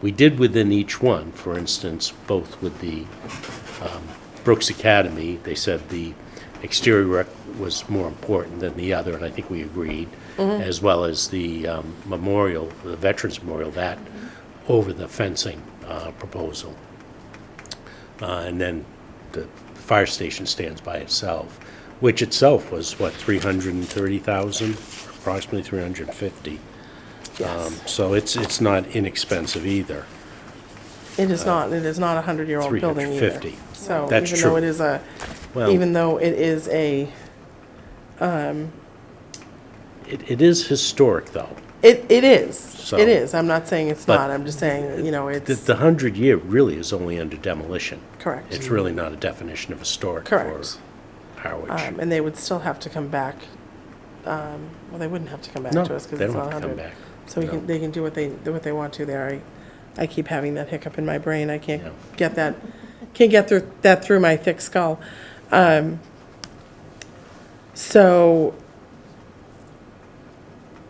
We did within each one, for instance, both with the Brooks Academy, they said the exterior rec was more important than the other, and I think we agreed, as well as the memorial, the Veterans Memorial, that over the fencing proposal. And then the fire station stands by itself, which itself was, what, 330,000, approximately 350. Yes. So it's not inexpensive either. It is not, it is not a 100-year-old building either. 350. So That's even though true. it is a, Well, even though it is a, it is historic, though. it is, So- it is. I'm not saying it's But not, I'm just saying, you know, The it's, 100-year really is only under demolition. correct. It's really not a definition of historic Correct. for Harwich. And they would still have to come back, well, they wouldn't have to come back No, to us because they it's don't not have to 100. come back. So No. they can do what they want to there. I keep having that hiccup in my brain. I can't Yeah. get that, can't get through that through my thick skull. So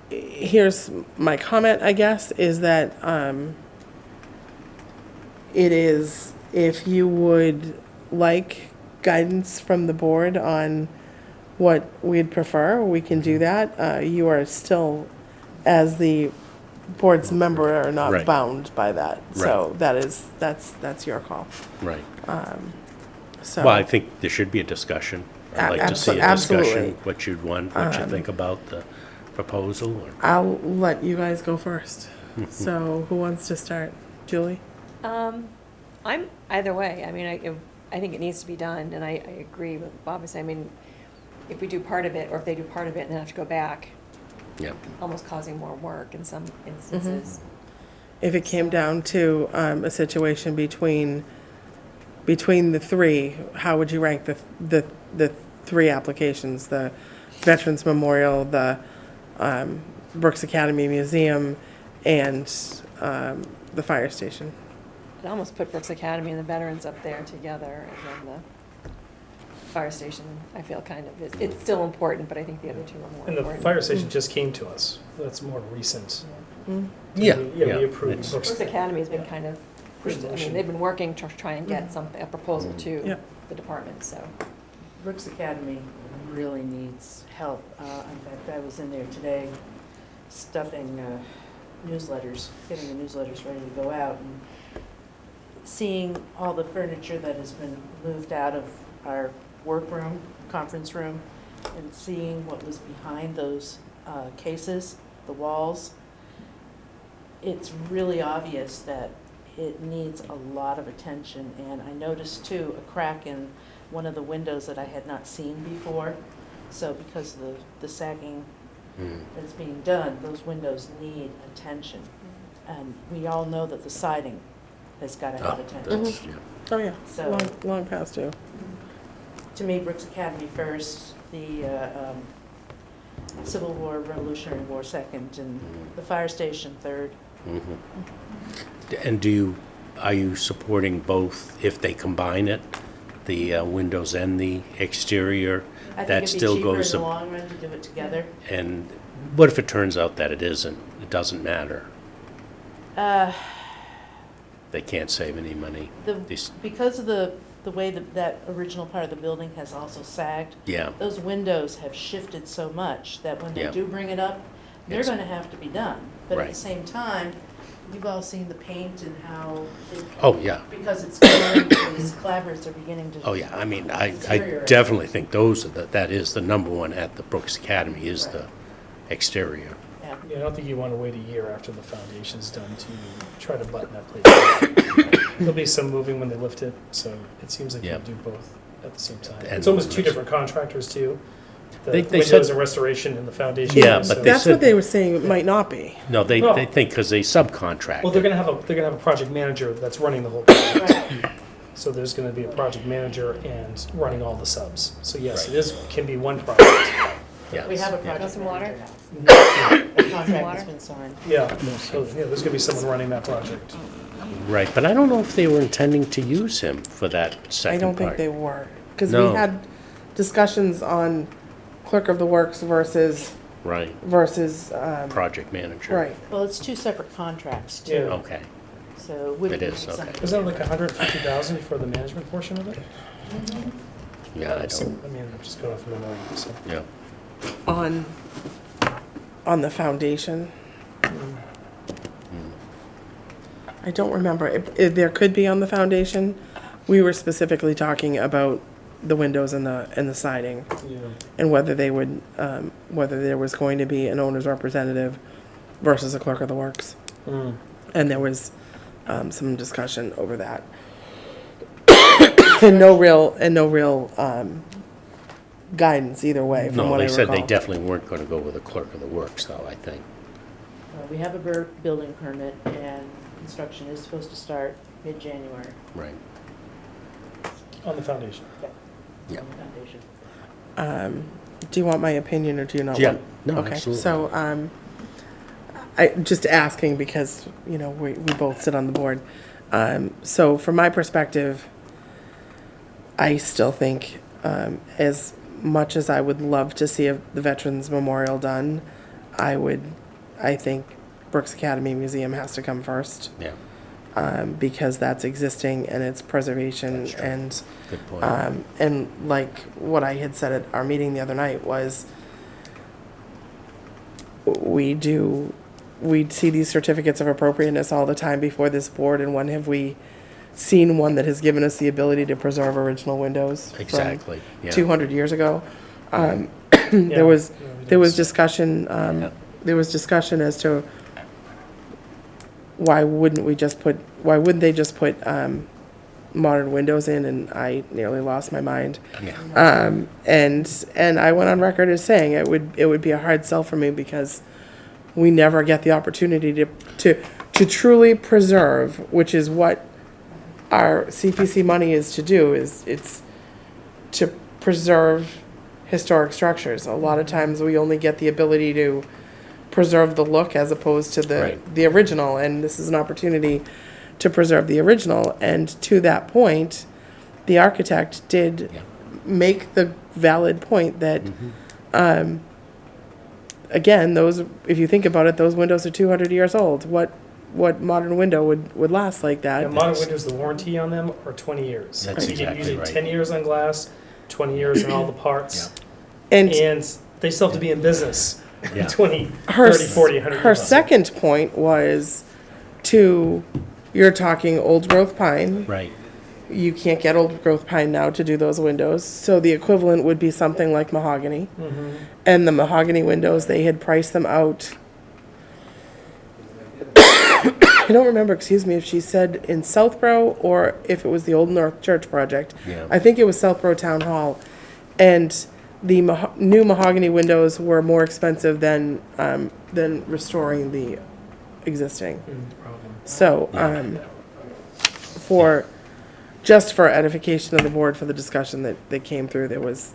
here's my comment, I guess, is that it is, if you would like guidance from the board on what we'd prefer, we can do that. You are still, as the board's member, are not Right. bound by that. So that's your call. Right. So. Well, I think there should be a discussion. I'd like to see a Absolutely. discussion, what you'd want, what you think about the proposal. Or I'll let you guys go first. So who wants to start? Julie? I'm either way. I mean, I think it needs to be done, and I agree with Bob was saying. I mean, if we do part of it, or if they do part of it and then have to go back, Yeah. almost causing more work in some instances. If it came down to a situation between the three, how would you rank the three applications? The Veterans Memorial, the Brooks Academy Museum, and the fire station? I'd almost put Brooks Academy and the veterans up there together, and then the fire station, I feel kind of is, it's still important, but I think the other two are more And the important. fire station just came to us. That's more recent. Yeah. Yeah, we approved It's- Brooks. Brooks Academy's been kind of pushed, I mean, they've been working to try and get something, a proposal to Yep. the department, so. Brooks Academy really needs help. In fact, I was in there today stuffing newsletters, getting the newsletters ready to go out, and seeing all the furniture that has been moved out of our workroom, conference room, and seeing what was behind those cases, the walls, it's really obvious that it needs a lot of attention. And I noticed too, a crack in one of the windows that I had not seen before. So because the sagging that's being done, those windows need attention. And we all know that the siding has got to have attention. That's- yeah. Oh, yeah, So- long past due. To me, Brooks Academy first, the Civil War, Revolutionary War second, and the fire station third. And are you supporting both if they combine it, the windows and the exterior? I That think it'd be still cheaper in goes the up- long run to do it together. And what if it turns out that it isn't? It doesn't matter. They can't save any money. These- Because of the way that original part of the building has also sagged, Yeah, those windows have shifted so much that when they Yeah. do bring it up, they're It's- gonna have to be done. But at Right. the same time, you've all seen the paint and how, oh, yeah. because it's going, these clapboards are beginning to. Oh, yeah, I mean, I deteriorate. definitely think that is the number one at the Brooks Academy is the exterior. Yeah. Yeah, I don't think you want to wait a year after the foundation's done to try to button that place up. There'll be some moving when they lift it, so it seems like you Yeah. do both at the same time. And It's almost two different contractors too. The They windows said- and restoration and the foundation. Yeah, so- but they That's said- what they were saying it might not be. No, they No. think because they subcontract. Well, they're it. gonna have a project manager that's running the whole project. Right. So there's gonna be a project manager and running all the subs. So yes, Right. it can be one project. Yeah. We have a Yeah. project some water? manager now. The contract water? has been signed. Yeah, so yeah, there's gonna be someone running that project. Right, but I don't know if they were intending to use him for that I second don't think part. they were, because No. we had discussions on clerk of the works versus, Right, project manager. right. Well, it's two separate contracts too. Yeah. Okay, So it wouldn't It be is, something. okay. Isn't that like 150,000 for the management portion of it? yeah, I So, don't, I mean, I'm just going from memory, so. yeah. On the foundation. I don't remember, if there could be on the foundation. We were specifically talking about the windows and the siding, Yeah. and whether they would, whether there was going to be an owner's representative versus a clerk of the works. Mm. And there was some discussion over that. And no real guidance either way, from No, what I they said they recall. definitely weren't gonna go with a clerk of the works though, I think. We have a building permit and construction is supposed to start mid-January Right, On the foundation. yeah. on the foundation. Do you want my opinion, or do you not Yeah, want? no, Okay, absolutely. so, I, just asking because, we both sit on the board. So from my perspective, I still think, as much as I would love to see the Veterans Memorial done, I think Brooks Academy Museum has to come first, Yeah, because that's existing and it's preservation That's true. and, good point. and like what I had said at our meeting the other night was, we see these certificates of appropriateness all the time before this board, and when have we seen one that has given us the ability to preserve original windows from Exactly, yeah. 200 years ago? Yeah. There was Yeah, we there was did. discussion, Yeah. there was discussion as to why wouldn't they just put modern windows in, and I nearly lost my mind. Yeah. And I went on record as saying it would be a hard sell for me, because we never get the opportunity to truly preserve, which is what our CPC money is to do, it's to preserve historic structures. A lot of times we only get the ability to preserve the look as opposed to Right. the original, and this is an opportunity to preserve the original. And to that point, the architect did Yeah. make the valid point that, Mhm. again, if you think about it, those windows are 200 years old. What modern window would last like that? And modern windows, the warranty on them are 20 years. That's You get exactly usually right. 10 years on glass, 20 years on all the parts. And And they still have to be in business Yeah. 20, her 30, 40, 100 her years. second point was you're talking old growth pine, Right, You can't get old growth pine now to do those windows, so the equivalent would be something like mahogany. And the mahogany windows, they had priced them out. I don't remember, excuse me, if she said in Southborough or if it was the Old North Church project. Yeah. I think it was Southborough Town Hall. And the new mahogany windows were more expensive than restoring the existing. So, just for edification of the board for the discussion that came through, there was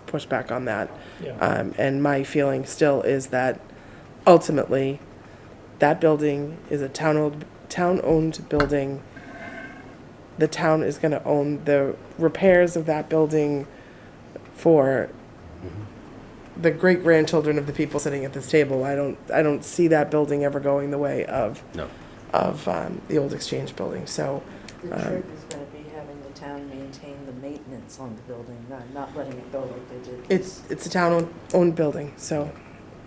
pushback on that. Yeah. And my feeling still is that ultimately, that building is a town-owned building. The town is gonna own the repairs of that building for the great-grandchildren of the people sitting at this table. I don't see that building ever going the way of No. the old Exchange building, so. The trick is gonna be having the town maintain the maintenance on the building, not letting it go like they did. It's a town-owned building, so,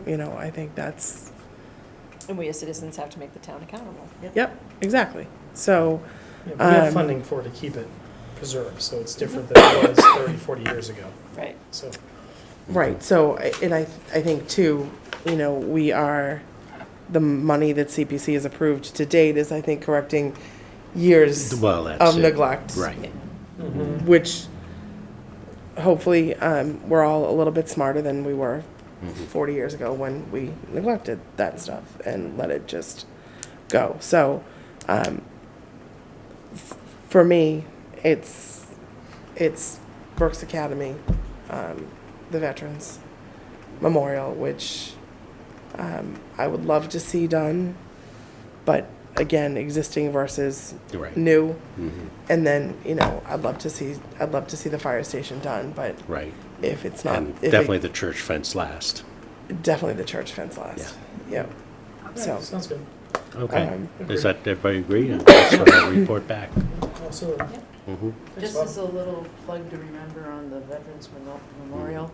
I think that's, And we as citizens have to make the town accountable. yep, exactly. So, Yeah, but we have funding for it to keep it preserved, so it's different than it was 30, 40 years ago. Right. So, right, so, and I think too, the money that CPC has approved to date is, I think, correcting years Well, that's of it. neglect. Right. Which, hopefully, we're all a little bit smarter than we were 40 years ago when we neglected that stuff and let it just go. So, for me, it's Brooks Academy, the Veterans Memorial, which I would love to see done, but again, existing versus Right. new. And then, I'd love to see the fire station done, but Right. if it's not, And definitely the church fence last. definitely the church fence last. Yeah. So, sounds good. Okay. Um, Does that, everybody agree? And that's what I'll report back. Also, Mhm. Just as a little plug to remember on the Veterans Memorial,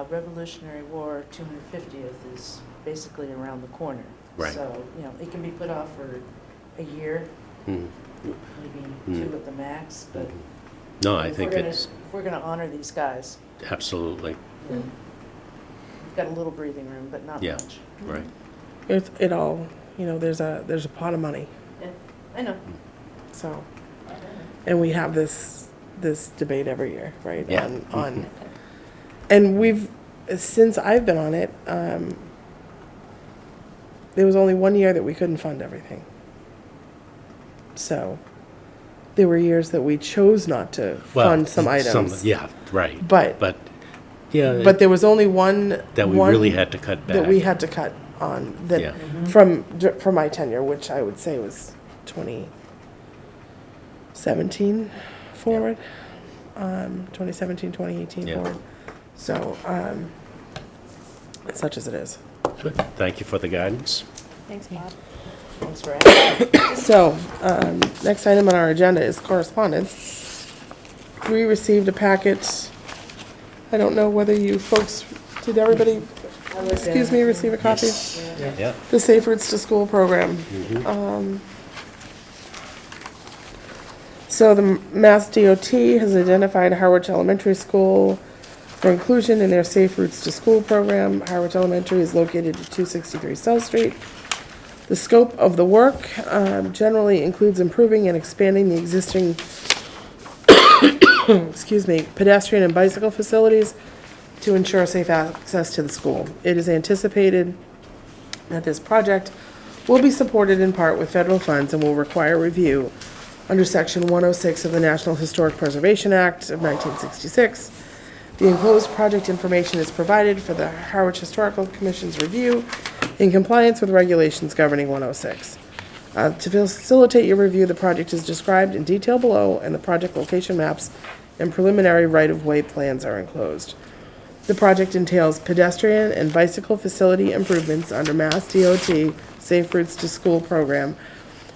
Revolutionary War 250th is basically around the corner. Right. So, it can be put off for a year, Mhm. maybe two at the max, but No, I if think we're gonna- it's if we're gonna honor these guys, absolutely, we've got a little breathing room, but not Yeah. much. right. it all, there's a pot of money, Yeah, I know. so. And we have this debate every year, right? Yeah. On, and since I've been on it, there was only one year that we couldn't fund everything. So, there were years that we chose not to Well, fund some items. Yeah, right. But Yeah, But there was only one. that we really had to cut back. That we had to cut on, Yeah. from my tenure, which I would say was 2017 forward. 2017, 2018 Yeah. forward. So, such as it is. Good. Thank you for the guidance. Thanks, Bob. Thanks for asking. So, next item on our agenda is correspondence. We received a packet. I don't know whether you folks, did everybody, receive a copy? Yeah. The Safe Routes to School program. So the Mass DOT has identified Harwich Elementary School for inclusion in their Safe Routes to School program. Harwich Elementary is located at 263 South Street. The scope of the work generally includes improving and expanding the existing pedestrian and bicycle facilities to ensure safe access to the school. It is anticipated that this project will be supported in part with federal funds and will require review under Section 106 of the National Historic Preservation Act of 1966. The enclosed project information is provided for the Harwich Historical Commission's review in compliance with regulations governing 106. To facilitate your review, the project is described in detail below, and the project location maps and preliminary right-of-way plans are enclosed. The project entails pedestrian and bicycle facility improvements under Mass DOT Safe Routes to School program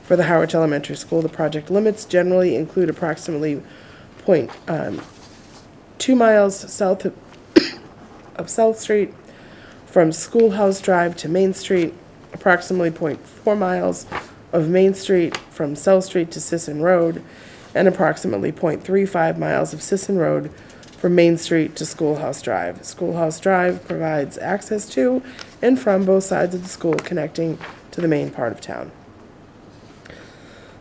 for the Harwich Elementary School. The project limits generally include approximately 2 miles south of South Street from Schoolhouse Drive to Main Street, approximately 0.4 miles of Main Street from South Street to Sisson Road, and approximately 0.35 miles of Sisson Road from Main Street to Schoolhouse Drive. Schoolhouse Drive provides access to and from both sides of the school, connecting to the main part of town.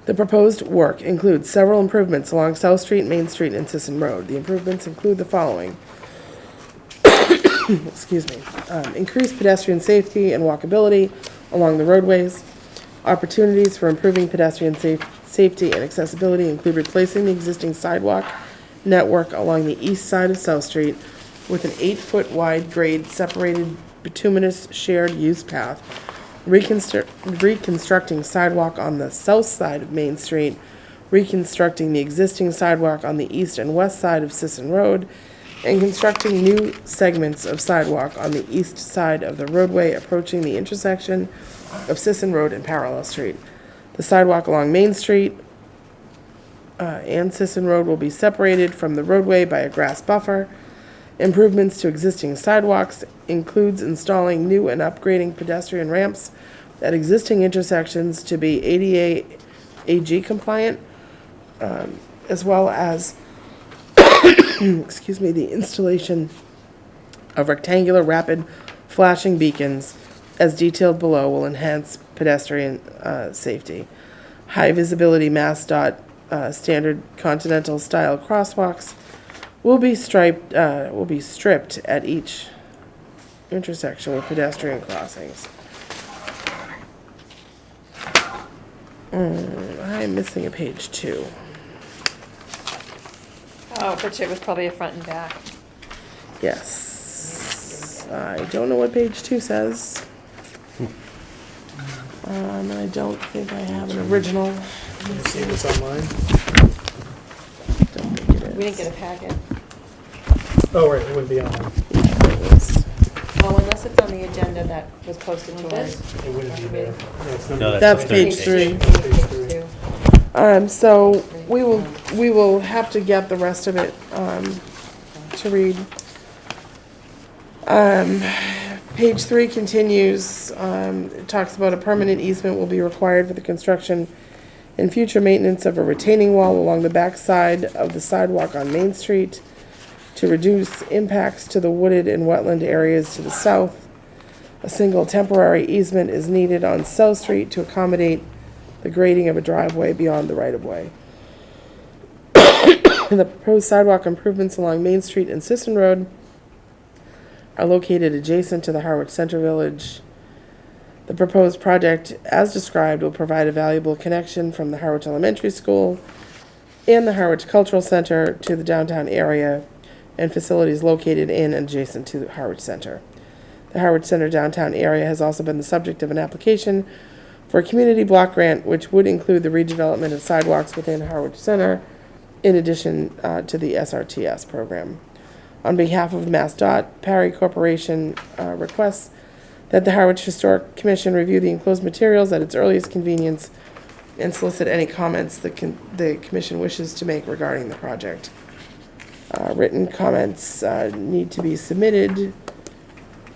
The proposed work includes several improvements along South Street, Main Street, and Sisson Road. The improvements include the following. Excuse me. Increased pedestrian safety and walkability along the roadways. Opportunities for improving pedestrian safety and accessibility include replacing the existing sidewalk network along the east side of South Street with an 8-foot wide grade separated bituminous shared use path. Reconstructing sidewalk on the south side of Main Street, reconstructing the existing sidewalk on the east and west side of Sisson Road, and constructing new segments of sidewalk on the east side of the roadway approaching the intersection of Sisson Road and Parallel Street. The sidewalk along Main Street and Sisson Road will be separated from the roadway by a grass buffer. Improvements to existing sidewalks includes installing new and upgrading pedestrian ramps at existing intersections to be ADA AG compliant, as well as excuse me, the installation of rectangular rapid flashing beacons as detailed below will enhance pedestrian safety. High visibility MassDOT standard continental style crosswalks will be stripped at each intersection with pedestrian crossings. I'm missing a page 2. Oh, but it was probably a front and back. Yes. I don't know what page 2 says. I don't think I have an original. Let me see what's online. Don't think it is. We didn't get a packet. Oh, right, it wouldn't be online. It is. Oh, unless it's on the agenda that was posted to us. It wouldn't be there. No, it's not. No, That's the page third 3. Page 3. So we will have to get the rest of it, to read. Page 3 continues, it talks about a permanent easement will be required for the construction and future maintenance of a retaining wall along the back side of the sidewalk on Main Street to reduce impacts to the wooded and wetland areas to the south. A single temporary easement is needed on South Street to accommodate the grading of a driveway beyond the right-of-way. The proposed sidewalk improvements along Main Street and Sisson Road are located adjacent to the Harwich Center Village. The proposed project, as described, will provide a valuable connection from the Harwich Elementary School and the Harwich Cultural Center to the downtown area and facilities located in and adjacent to the Harwich Center. The Harwich Center downtown area has also been the subject of an application for a community block grant, which would include the redevelopment of sidewalks within Harwich Center, in addition to the SRTS program. On behalf of MassDOT, Parry Corporation requests that the Harwich Historic Commission review the enclosed materials at its earliest convenience and solicit any comments the commission wishes to make regarding the project. Written comments need to be submitted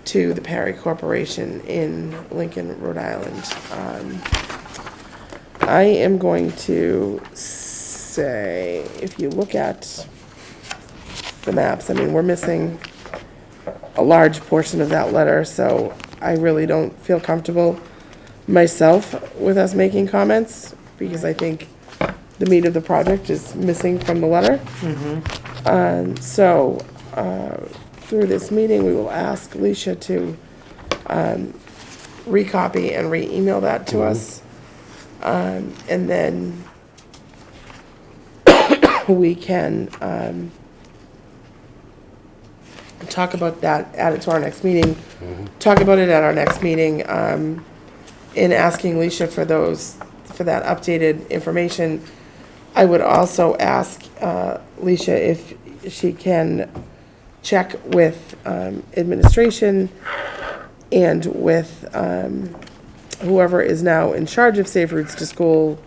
to the Parry Corporation in Lincoln, Rhode Island. I am going to say, if you look at the maps, I mean, we're missing a large portion of that letter, so I really don't feel comfortable myself with us making comments, because I think the meat of the project is missing from the letter. Through this meeting, we will ask Alicia to recopy and re-email that to us. And then we can talk about that, add it to our next meeting, talk about it at our next meeting, in asking Alicia for that updated information. I would also ask Alicia if she can check with administration and with whoever is now in charge of Safe Routes to School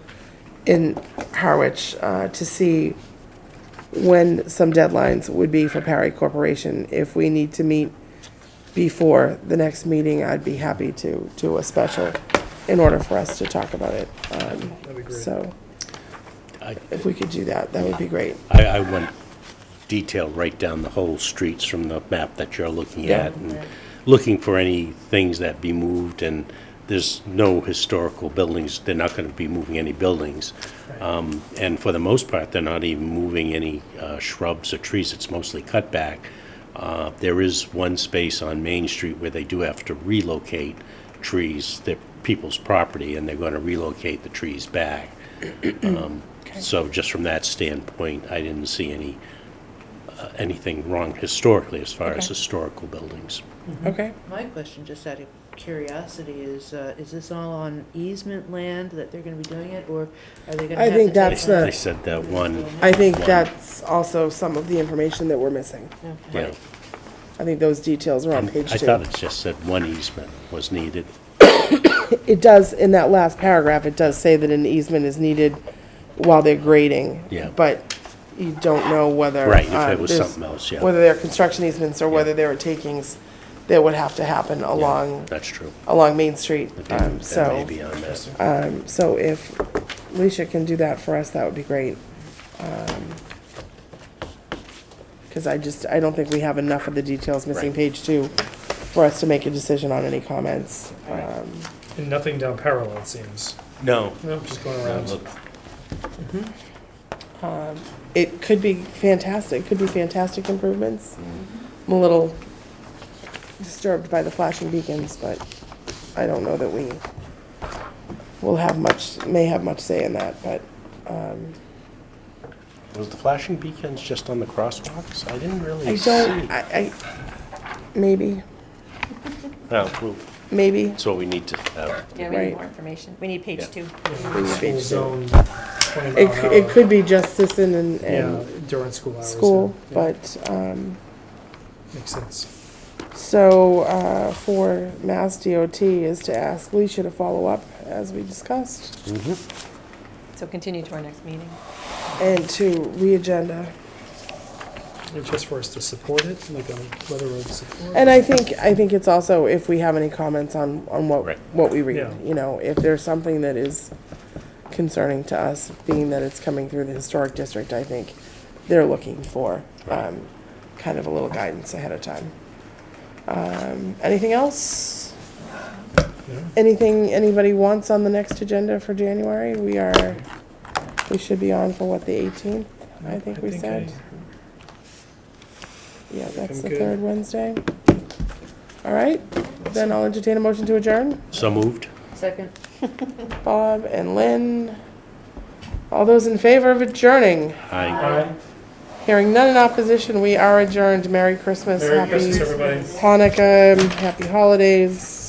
in Harwich to see when some deadlines would be for Parry Corporation. If we need to meet before the next meeting, I'd be happy to do a special in order for us to talk about it. That'd be great. So, if we could do that, that would be great. I went detailed right down the whole streets from the map that you're looking Yeah. at, and looking for any things that be moved, and there's no historical buildings, they're not gonna be moving any buildings. And for the most part, they're not even moving any shrubs or trees, it's mostly cut back. There is one space on Main Street where they do have to relocate trees, they're people's property, and they're gonna relocate the trees back. So just from that standpoint, I didn't see anything wrong historically as far as Okay. historical buildings. Okay, My question, just out of curiosity, is this all on easement land that they're gonna be doing it, or are they gonna I have to think take that's They the- said that one, I think One. that's also some of the information that we're missing. Okay. yeah. I think those details are on page I 2. thought it just said one easement was needed. It does, in that last paragraph, it does say that an easement is needed while they're grading. Yeah. But you don't know whether. Right, if it was there's- something else, yeah. Whether they're construction easements or whether there are takings that would have to happen along, That's true. along Main Street. That may So, be on that. so if Alicia can do that for us, that would be great. Because I don't think we have enough of the details missing Right. page 2 for us to make a decision on any comments. And nothing down parallel, it seems. No. No, just going around. Look, It could be fantastic, could be fantastic improvements. I'm a little disturbed by the flashing beacons, but I don't know that we may have much say in that, but, Was the flashing beacons just on the crosswalks? I didn't really I see. don't, maybe, No, well, maybe. that's what we need to have. Yeah, we Right. need more information. We need page Yeah. 2. School zone, 20 mile It, an it hour. could be just Sisson and, Yeah, and during school hours. school, yeah. but, Makes sense. so, for Mass DOT is to ask Alicia to follow up, as we discussed, So continue to our next meeting. and to re-agenda. It's just for us to support it, like a letter of support. And I think it's also if we have any comments on Right. what we read, Yeah. you know, if there's something that is concerning to us, being that it's coming through the historic district, I think they're looking for, kind of a little guidance ahead of time. Anything else? No. Anything anybody wants on the next agenda for January? We should be on for what, the 18th, I think we said? Yeah, that's I'm the good. third Wednesday. All right, then I'll entertain a motion to adjourn. So moved? Second? Bob and Lynn. All those in favor of adjourning? Aye. Aye. Hearing none in opposition, we are adjourned. Merry Christmas, Merry happy Christmas, everybody. Hanukkah, happy holidays.